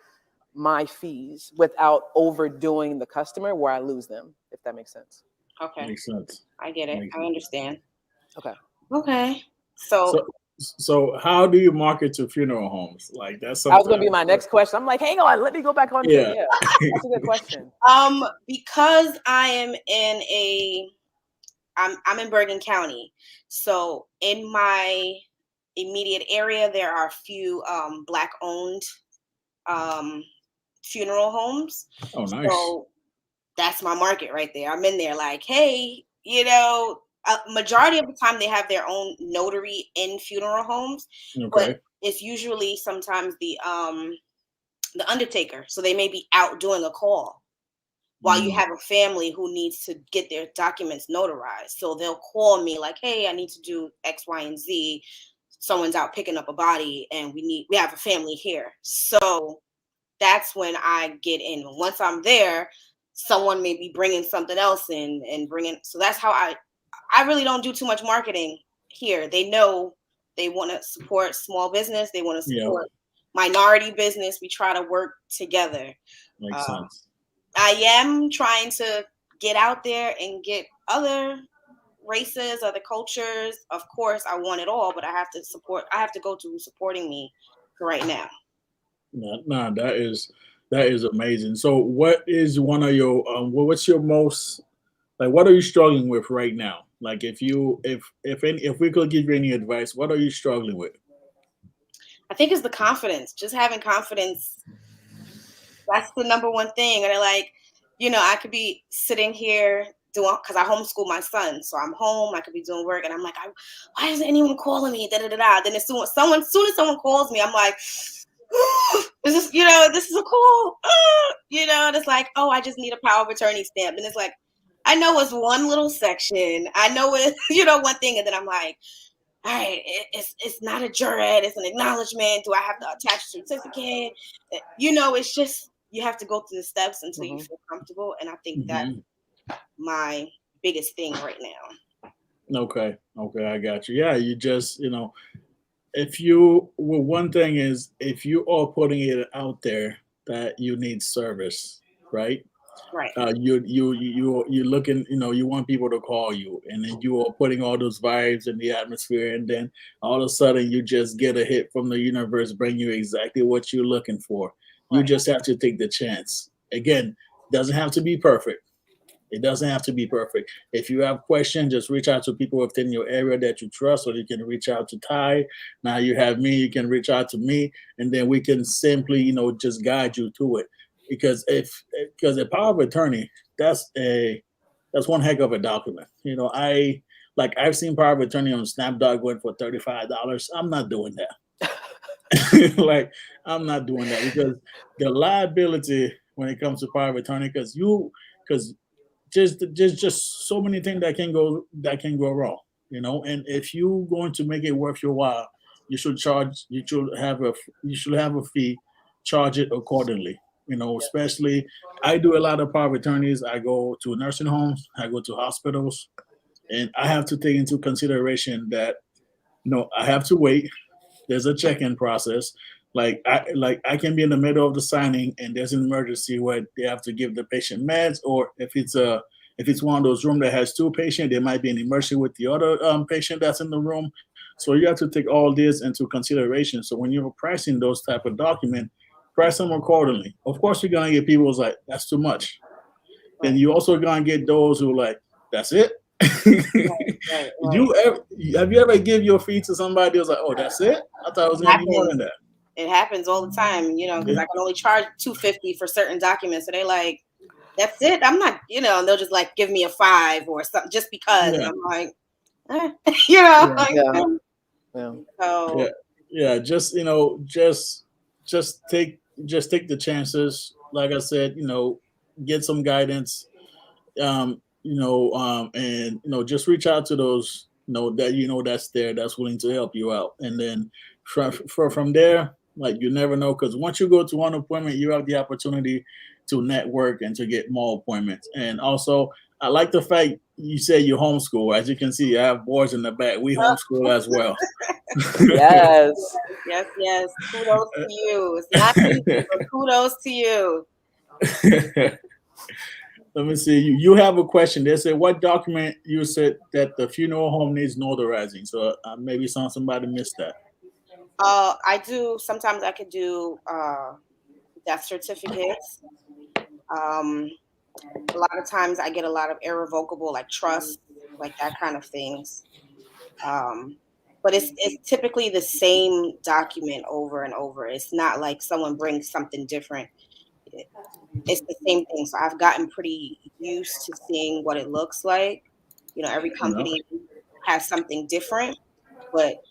my fees without overdoing the customer where I lose them, if that makes sense. Okay. Makes sense. I get it. I understand. Okay. Okay. So So how do you market to funeral homes? Like that's That was something. going to be my next question. I'm like, hang on, let me go back on to Yeah. yeah. That's a good question. because I am I'm in Bergen County. So in my immediate area, there are a few Black owned funeral homes. Oh, nice. So that's my market right there. I'm in there like, hey, majority of the time they have their own notary in funeral homes, Okay. but it's usually sometimes the undertaker. So they may be out doing a call while you have a family who needs to get their documents notarized. So they'll call me like, hey, I need to do X, Y, and Z. Someone's out picking up a body and we have a family here. So that's when I get in. Once I'm there, someone may be bringing something else in and so that's how I really don't do too much marketing here. They know they want to support small business. They want to Yeah. support minority business. We try to work together. Makes sense. I am trying to get out there and get other races, other cultures. Of course, I want it all, but I have to go to who's supporting me right now. No, that is amazing. So, what is one of your what's your most like? What are you struggling with right now? Like, if we could give you any advice, what are you struggling with? I think it's the confidence, just having confidence. That's the number one thing. And like, I could be sitting here doing, because I homeschool my son. So I'm home, I could be doing work, and I'm like, why isn't anyone calling me? Da, da, da, da. Then as soon as someone calls me, I'm like, this is a call. And it's like, oh, I just need a power of attorney stamp. And it's like, I know it's one little section. I know it's, one thing. And then I'm like, all right, it's not a jurat, it's an acknowledgement. Do I have to attach a certificate? It's just, you have to go through the steps until you feel comfortable. And I think that's my biggest thing right now. Okay, I got you. Yeah, you just one thing is, if you are putting it out there that you need service, right? Right. You're looking, you want people to call you, and then you are putting all those vibes in the atmosphere, and then all of a sudden you just get a hit from the universe, bring you exactly what you're looking for. You just have to take the chance. Again, doesn't have to be perfect. It doesn't have to be perfect. If you have questions, just reach out to people within your area that you trust, or you can reach out to Tye. Now you have me, you can reach out to me, and then we can simply, just guide you through it. Because a power of attorney, that's one heck of a document. I've seen power of attorney on Snapdog going for $35. I'm not doing that. I'm not doing that, because the liability when it comes to power of attorney, because just so many things that can go wrong, and if you're going to make it worth your while, you should have a fee, charge it accordingly. Especially, I do a lot of power of attorneys. I go to nursing homes, I go to hospitals, and I have to take into consideration that I have to wait. There's a check-in process. I can be in the middle of the signing, and there's an emergency where they have to give the patient meds, or if it's one of those rooms that has two patients, there might be an emergency with the other patient that's in the room. So you have to take all this into consideration. So when you're pricing those type of documents, price them accordingly. Of course, you're gonna get people who's like, that's too much. Then you also gonna get those who are like, that's it. Right. Have you ever give your fee to somebody who's like, oh, that's it? I thought it was gonna be more than that. It happens all the time, because I can only charge $250 for certain documents. So they like, that's it. I'm not, and they'll just like give me a $5 or something just because. Yeah. And I'm like, Just take the chances. Like I said, get some guidance. And just reach out to those that's there, that's willing to help you out, and then from there, you never know, because once you go to one appointment, you have the opportunity to network and to get more appointments. And also, I like the fact you say you homeschool. As you can see, I have boys in the back. We homeschool as well. Yes. Yes. Kudos to you. It's not easy, but kudos to you. Let me see. You have a question. They say, what document you said that the funeral home needs notarizing? So maybe somebody missed that. I do. Sometimes I could do death certificates. A lot of times I get a lot of irrevocable, like trust, like that kind of things. But it's typically the same document over and over. It's not like someone brings something different. It's the same thing. So I've gotten pretty used to seeing what it looks like. Every company has something different, but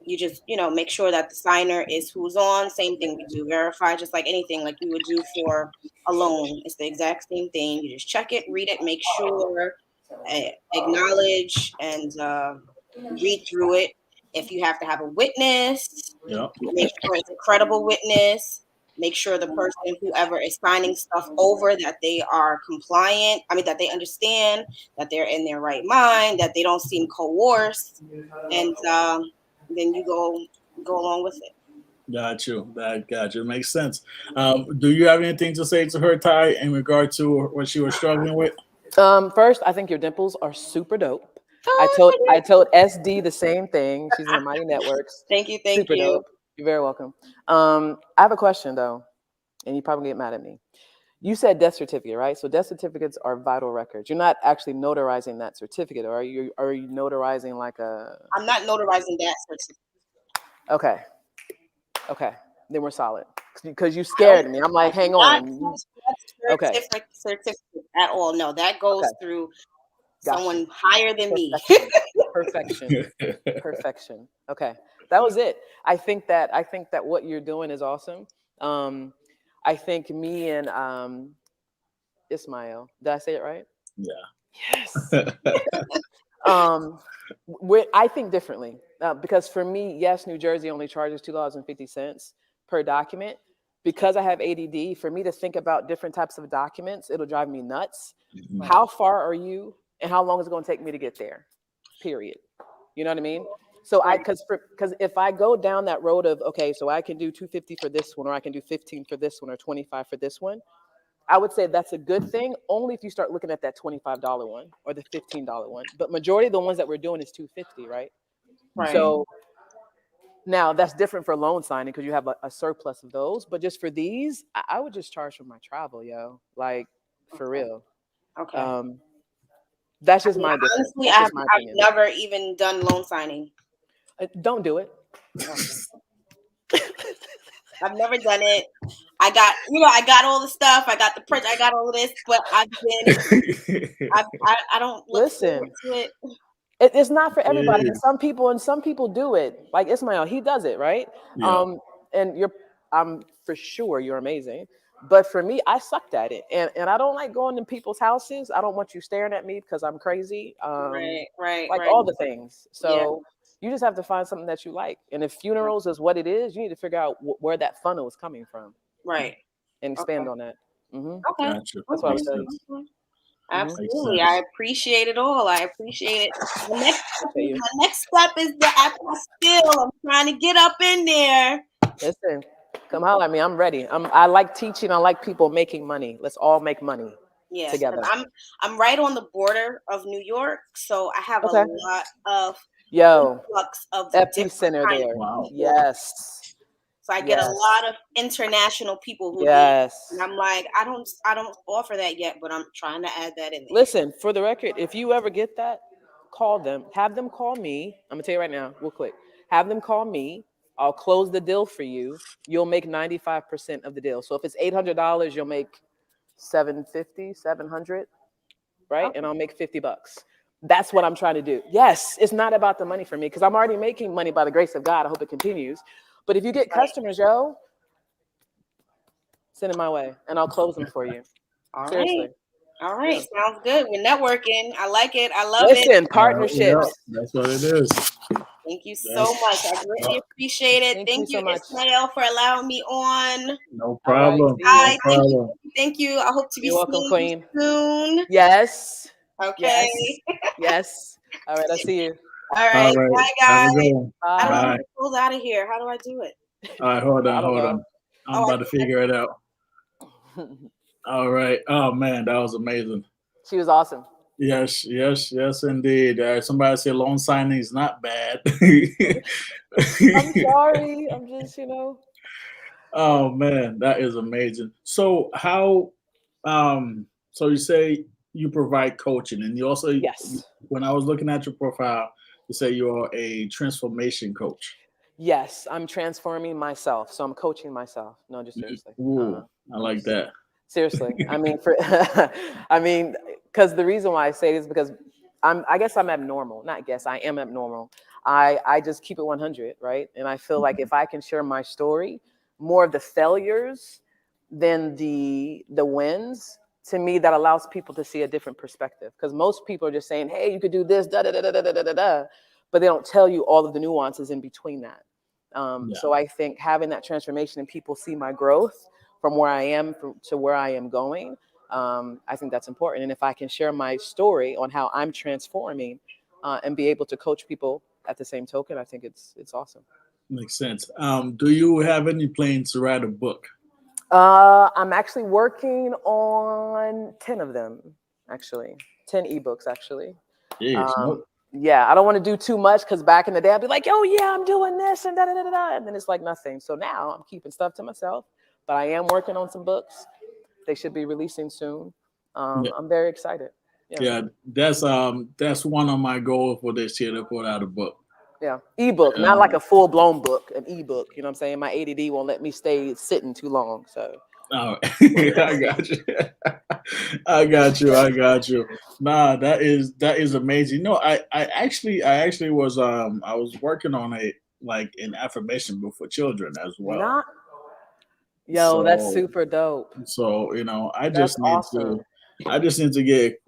you just, make sure that the signer is who's on. Same thing we do. Verify, just like anything, like you would do for a loan. It's the exact same thing. You just check it, read it, make sure, acknowledge, and read through it. If you have to have a witness, make sure it's a credible witness. make sure the person, whoever is signing stuff over, that they are compliant. I mean, that they understand, that they're in their right mind, that they don't seem coerced, and then you go along with it. Got you. That got you. Makes sense. Do you have anything to say to her, Tye, in regard to what she was struggling with? First, I think your dimples are super dope. I told SD the same thing. She's in the Mighty Networks. Thank you. Super dope. You're very welcome. I have a question though, and you probably get mad at me. You said death certificate, right? So death certificates are vital records. You're not actually notarizing that certificate, or are you? Are you notarizing like a? I'm not notarizing that certificate. Okay. Then we're solid. Because you scared me. I'm like, hang on. Okay. Different certificate at all. No, that goes through someone higher than me. Perfection. Okay. That was it. I think that what you're doing is awesome. I think me and Ismail, did I say it right? Yeah. Yes. I think differently because for me, yes, New Jersey only charges $2.50 per document. Because I have ADD, for me to think about different types of documents, it'll drive me nuts. Mm-hmm. How far are you and how long is it going to take me to get there? Period. You know what I mean? So because if I go down that road of, okay, so I can do $250 for this one, or I can do $15 for this one, or $25 for this one, I would say that's a good thing only if you start looking at that $25 one or the $15 one. But majority of the ones that we're doing is $250, right? So now that's different for loan signing because you have a surplus of those. But just for these, I would just charge for my travel, yo. Like for real. Okay. That's just my difference. Honestly, I've never even done loan signing. Don't do it. I've never done it. I got all the stuff. I got the print. I got all of this, but I don't listen to it. It's not for everybody. Yeah. Some people do it. Like Ismail, he does it, right? Yeah. And I'm for sure you're amazing. But for me, I sucked at it. And I don't like going to people's houses. I don't want you staring at me because I'm crazy. Right. All the things. So you just have to find something that you like. And if funerals is what it is, you need to figure out where that funnel is coming from. Right. And expand on that. Mm-hmm. Okay. Gotcha. That's what I was saying. Absolutely. I appreciate it all. I appreciate it. My next step is the Apostille. I'm trying to get up in there. Listen, come holler at me. I'm ready. I like teaching. I like people making money. Let's all make money together. I'm right on the border of New York, so I have a lot of influx of epicenter there. Wow. Yes. So I get a lot of international people who and I'm like, I don't offer that yet, but I'm trying to add that in there. Listen, for the record, if you ever get that, call them. Have them call me. I'm gonna tell you right now, real quick. Have them call me. I'll close the deal for you. You'll make 95% of the deal. So if it's $800, you'll make $700, right? Okay. And I'll make $50. That's what I'm trying to do. Yes, it's not about the money for me because I'm already making money by the grace of God. I hope it continues. But if you get customers, yo, send it my way and I'll close them for you. Seriously. All right. Sounds good. We're networking. I like it. I love it. Listen, partnerships. That's what it is. Thank you so much. I really appreciate it. Thank you, Ismail, for allowing me on. No problem. Right. Thank you. I hope to be seeing you soon. Yes. Okay. Yes. All right. I'll see you. All right. Bye, guys. I don't know how to close out of here. How do I do it? All right. Hold on. I'm about to figure it out. All right. Oh, man. That was amazing. She was awesome. Yes, indeed. Somebody said loan signing is not bad. I'm sorry. I'm just, Oh man, that is amazing. So how? So you say you provide coaching, and you also when I was looking at your profile, you say you're a transformation coach. Yes, I'm transforming myself, so I'm coaching myself. No, just seriously. I like that. Seriously, I mean, because the reason why I say it is because I guess I'm abnormal. I am abnormal. I just keep it 100, right? And I feel like if I can share my story, more of the failures than the wins, to me, that allows people to see a different perspective. Because most people are just saying, hey, you could do this, da da da da da da da da, but they don't tell you all of the nuances in between that. Yeah. So I think having that transformation and people see my growth from where I am to where I am going, I think that's important. And if I can share my story on how I'm transforming and be able to coach people at the same token, I think it's awesome. Makes sense. Do you have any plans to write a book? I'm actually working on 10 of them, actually. 10 ebooks, actually. Jeez, Um, nope. yeah, I don't want to do too much because back in the day I'd be like, oh yeah, I'm doing this and da da da da da, and then it's like nothing. So now I'm keeping stuff to myself, but I am working on some books. They should be releasing soon. Yeah, I'm very excited. Yeah, yeah, that's one of my goals for this year to put out a book. yeah. Ebook, not like Um, a full blown book, an ebook. You know what I'm saying? My ADD won't let me stay sitting too long. So oh, I got you. I got you. I got you. Nah, that is amazing. No, I actually was I was working on a like an affirmation book for children as well. not, yo, that's So super dope. so I That's just need awesome. to get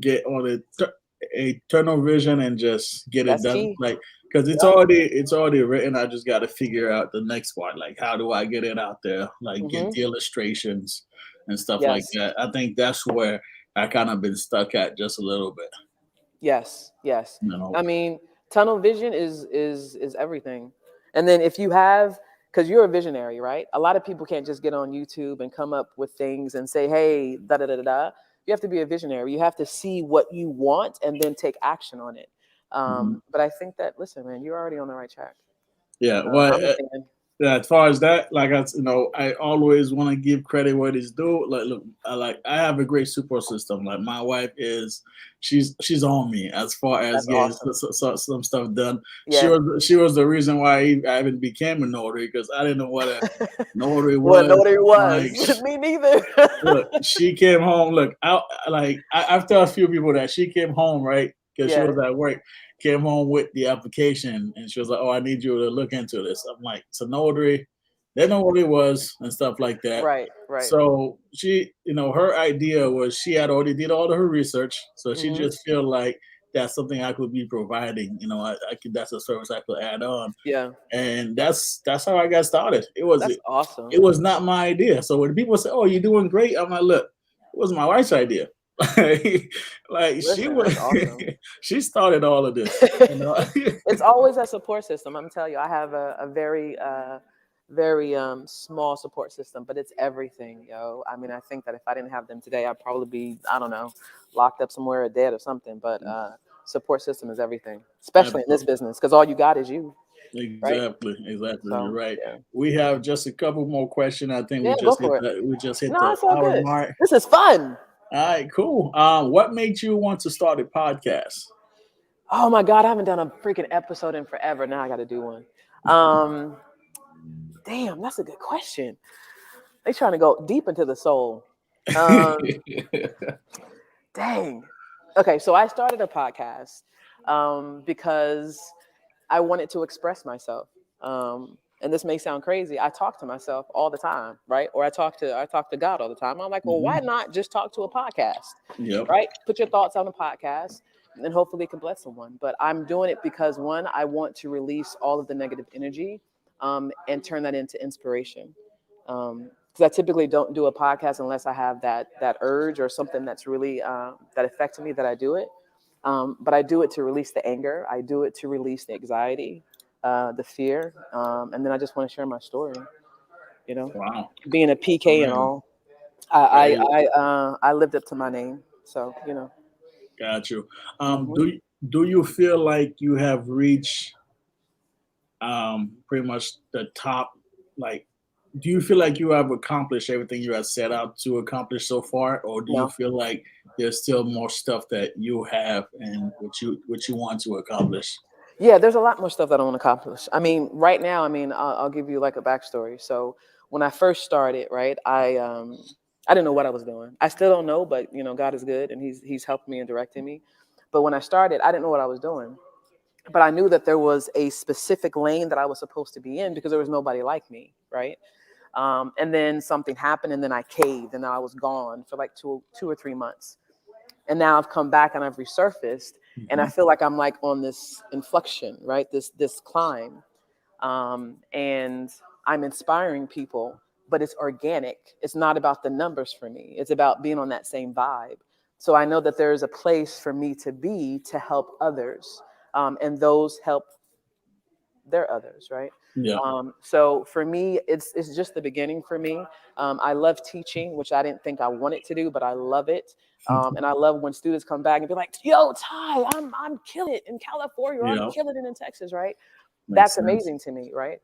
get on a tunnel vision and just get it That's done, key. like, because Yep. it's already written. I just got to figure out the next part, like how do I get it out there, like get Hmm. the illustrations and stuff like Yes. that. I think that's where I kind of been stuck at just a little bit. Yes, yes. you know I mean, tunnel vision is everything. And then if you have, because you're a visionary, right? A lot of people can't just get on YouTube and come up with things and say, "Hey, da da da da da." You have to be a visionary. You have to see what you want and then take action on it. Mhm. But I think that, listen, man, you're already on the right track. Yeah, well, I'm a fan. yeah, as far as that, like I always want to give credit where it's due. Like, look, I have a great support system. Like my wife she's on me as far as That's getting awesome. some stuff done. Yeah. She was the reason why I even became a notary, because I didn't know what a notary What a was. notary Like, was. Me neither. look, she came home. Look, I've told a few people that she came home, right, because she Yeah. was at work. Came home with the application, and she was like, "Oh, I need you to look into this." I'm like, "It's a notary." They know what it was and stuff like that. Right, right. So she, her idea was she had already did all of her research, so she Hmm. just feel like that's something I could be providing. I could that's a service I could add on, Yeah. and that's how I got started. That's awesome. It was not my idea. So when people say, "Oh, you're doing great," I'm like, "Look, it was my wife's idea." Like she Listen, was, that's awesome. she started all of this. It's always a support system. I'm telling you, I have a very, very small support system, but it's everything, yo. I mean, I think that if I didn't have them today, I'd probably be, I don't know, locked up somewhere or dead or something. But support system is everything, especially in this Absolutely. business, because all you got is you, right? Exactly. You're So right. yeah, We have just a couple more questions. I think yeah, go for it. we just hit No, the it's all hour good. mark. This is fun. All right, cool. What made you want to start a podcast? Oh my God, I haven't done a freaking episode in forever. Now I got to do one. Um, Damn, that's a good question. They trying to go deep into the soul. Um, Dang. Okay, so I started a podcast because I wanted to express myself. And this may sound crazy. I talk to myself all the time, right? Or I talk to God all the time. I'm like, well, why Mhm. not just talk to a podcast, Yep. right? Put your thoughts on a podcast, and hopefully it can bless someone. But I'm doing it because one, I want to release all of the negative energy and turn that into inspiration. Because I typically don't do a podcast unless I have that urge or something that's really that affects me that I do it. But I do it to release the anger. I do it to release the anxiety, the fear, and then I just want to share my story. You know, Wow. being a PK and Amazing. all, Yeah, I lived up to my name. So got you. Mhm. Do you feel like you have reached pretty much the top? Like, do you feel like you have accomplished everything you have set out to accomplish so far, or do you No. feel like there's still more stuff that you have and what you want to accomplish? Yeah, there's a lot more stuff that I want to accomplish. I mean, right now, I mean, I'll give you like a backstory. So when I first started, right, I didn't know what I was doing. I still don't know, but God is good, and He's helped me and directed me. But when I started, I didn't know what I was doing. But I knew that there was a specific lane that I was supposed to be in because there was nobody like me, right? And then something happened, and then I caved, and I was gone for like 2 or 3 months. And now I've come back and I've resurfaced, and I Mhm. feel like I'm like on this inflection, right? This climb. And I'm inspiring people, but it's organic. It's not about the numbers for me. It's about being on that same vibe. So I know that there's a place for me to be to help others, and those help their others, right? Yeah. So for me, it's just the beginning for me. I love teaching, which I didn't think I wanted to do, but I love it. And I love when students come back and be like, "Yo, Tye, I'm killing it in California, or I'm Yeah. killing it in Texas," right? Makes That's sense. amazing to me, right?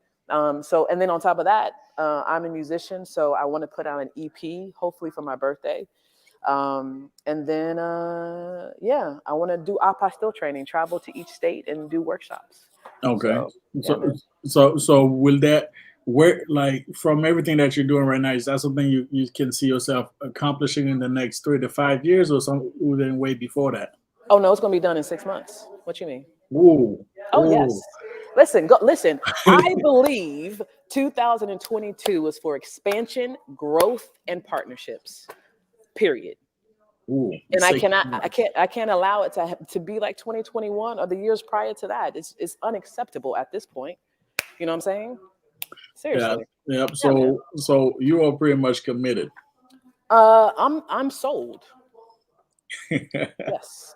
So, and then on top of that, I'm a musician, so I want to put out an EP, hopefully for my birthday. And then, yeah, I want to do Apostille training, travel to each state and do workshops. Okay. So, yeah, So man. so will that, where, like, from everything that you're doing right now, is that something you can see yourself accomplishing in the next 3 to 5 years, or some within way before that? Oh no, it's gonna be done in 6 months. What you mean? Ooh. Oh Ooh. yes. Listen, listen. I believe 2022 was for expansion, growth, and partnerships. Period. Ooh. And Say- I can't allow it to be like 2021 or the years prior to that. It's unacceptable at this point. You know what I'm saying? Yeah. Seriously. Yep. Yeah, man. So you are pretty much committed. I'm sold. Yes.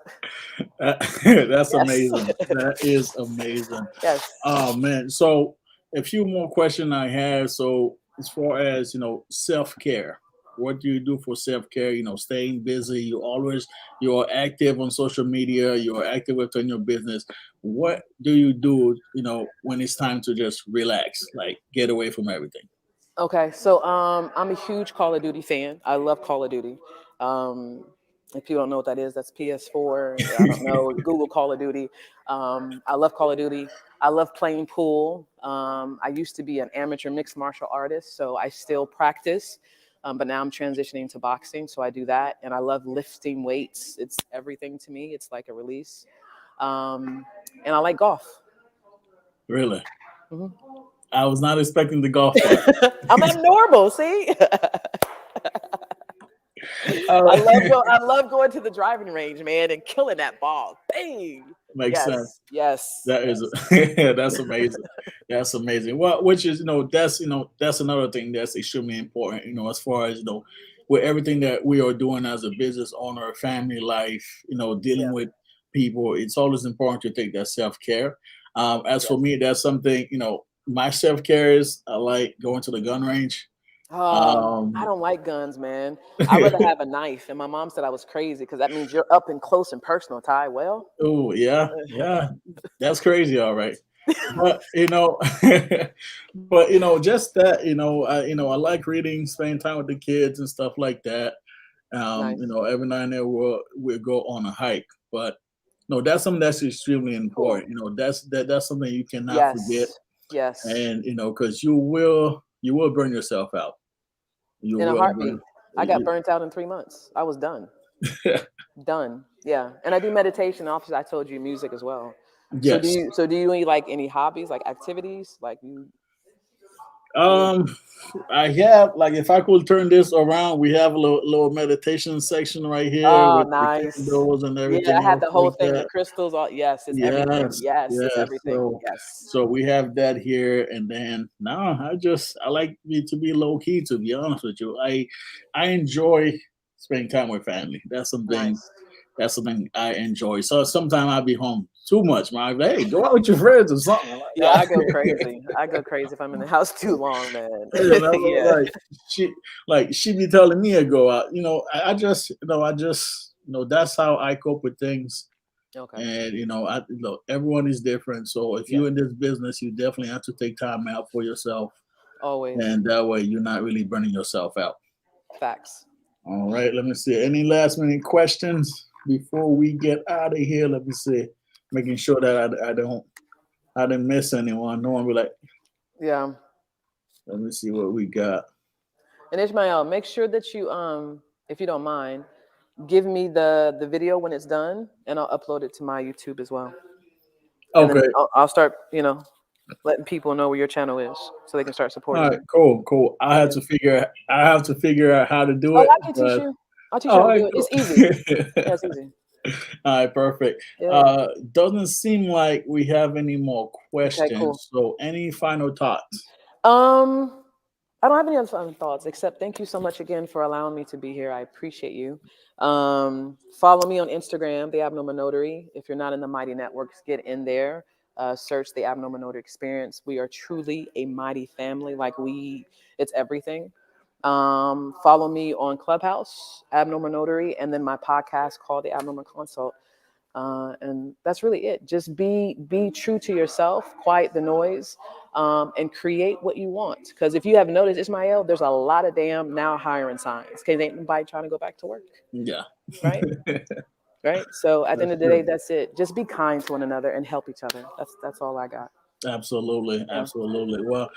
That's Yes. amazing. That is amazing. Yes. Oh man. So a few more questions I have. So as far as, self-care, what do you do for self-care? Staying busy. You're active on social media, you're active within your business. What do you do, when it's time to just relax, like get away from everything? Okay, so I'm a huge Call of Duty fan. I love Call of Duty. Um, if you don't know what that is, that's PS4. I don't know. Google Call of Duty. I love Call of Duty. I love playing pool. I used to be an amateur mixed martial artist, so I still practice. But now I'm transitioning to boxing, so I do that. And I love lifting weights. It's everything to me. It's like a release. And I like golf. Really? Mhm. I was not expecting the golf part. I'm abnormal. See. I love going to the driving range, man, and killing that ball. Bang! Makes sense. Yes. That is that's amazing. That's amazing. Well, which is, that's another thing that's extremely important. As far as, with everything that we are doing as a business owner, family life, dealing Yeah. with people, it's always important to take that self care. As for me, that's something, my self care is, I like going to the gun range. I Um, don't like guns, man. I'd rather have a knife. And my mom said I was crazy because that means you're up and close and personal, Ty. Well, oh yeah, yeah, that's crazy. All right. But but just that, I like reading, spending time with the kids and stuff like that. nice. Every now and then we'll go on a hike, but no, that's something that's extremely Cool. important. That's something you cannot forget, Yes. Yes. and because you will burn yourself out. You In a will heartbeat. burn. I got burnt out in 3 months. I was done. Done. Yeah. And I do meditation. Obviously, I told you music as well. So Yes. do you need like any hobbies, like activities? Like you Um, I have, like, if I could turn this around, we have a little meditation section right here Oh, with the nice. candles and Yeah, I everything had else the whole like thing, the that. crystals, all yes, it's everything. Yes, Yes, it's yes. everything. So Yes. so we have that here, and then now I like me to be low key. To be honest with you, I enjoy spending time with family. Nice. That's something I enjoy. So sometimes I'll be home too much. Man, I'm like, hey, go out with your friends or something. I'm Yeah, like, I go crazy. I go crazy if I'm in the house too long, man. yeah, that's what, Yeah. she be telling me to go out. I just that's how I cope with things. Okay. And everyone is different. So if Yeah. you're in this business, you definitely have to take time out for yourself, Always. and that way you're not really burning yourself out. Facts. All right, let me see. Any last minute questions before we get out of here? Let me see. Making sure that I didn't miss anyone. No one be like, Yeah. let me see what we got. And Ishmael, make sure that you if you don't mind, give me the video when it's done and I'll upload it to my YouTube as well. And then Okay. I'll start, letting people know where your channel is so they can start All supporting right, you. cool. I have to figure out how to do Oh, it, I can teach but you. I'll teach you all how to right, do it. cool. It's easy. Yeah, it's easy. All right, perfect. Yeah. Doesn't seem like we have any more Okay, cool. questions. So, any final thoughts? I don't have any other final thoughts except thank you so much again for allowing me to be here. I appreciate you. Follow me on Instagram, The Abnormal Notary. If you're not in the Mighty Networks, get in there. Search The Abnormal Notary Experience. We are truly a mighty family. It's everything. Follow me on Clubhouse, Abnormal Notary, and then my podcast called The Abnormal Consult. And that's really it. Just be true to yourself, quiet the noise, and create what you want. Because if you have noticed, Ismael, there's a lot of damn now hiring signs. Because ain't nobody trying to go back to work, Yeah. right? Right. So at the end That's of the day, true. that's it. Just be kind to one another and help each other. That's all I got. Absolutely, Yeah. absolutely. Well,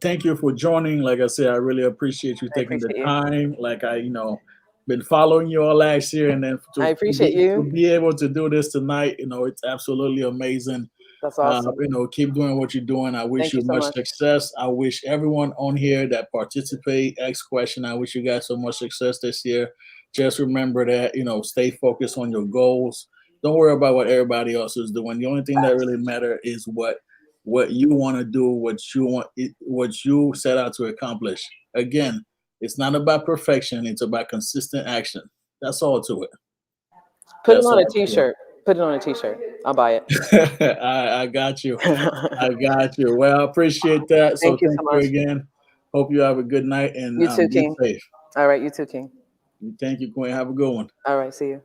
thank you for joining. Like I said, I really appreciate you I taking the appreciate you. time. Like been following you all last year, and then I appreciate to you. be able to do this tonight, it's absolutely amazing. That's awesome. Keep doing what you're doing. I wish Thank you you so much much. success. I wish everyone on here that participate, ask question. I wish you guys so much success this year. Just remember that, stay focused on your goals. Don't worry about what everybody else is doing. The only thing that really matters is what you want to do, what you set out to accomplish. Again, it's not about perfection. It's about consistent action. That's all to it. Put it That's on a all to it. t-shirt. Put it on a t-shirt. I'll buy it. I got you. I got you. Well, I appreciate that. So Thank you thank so you much. again. Hope you have a good night and You too, be King. safe. All right, you too, King. Thank you, Quinn. Have a good one. All right, see you.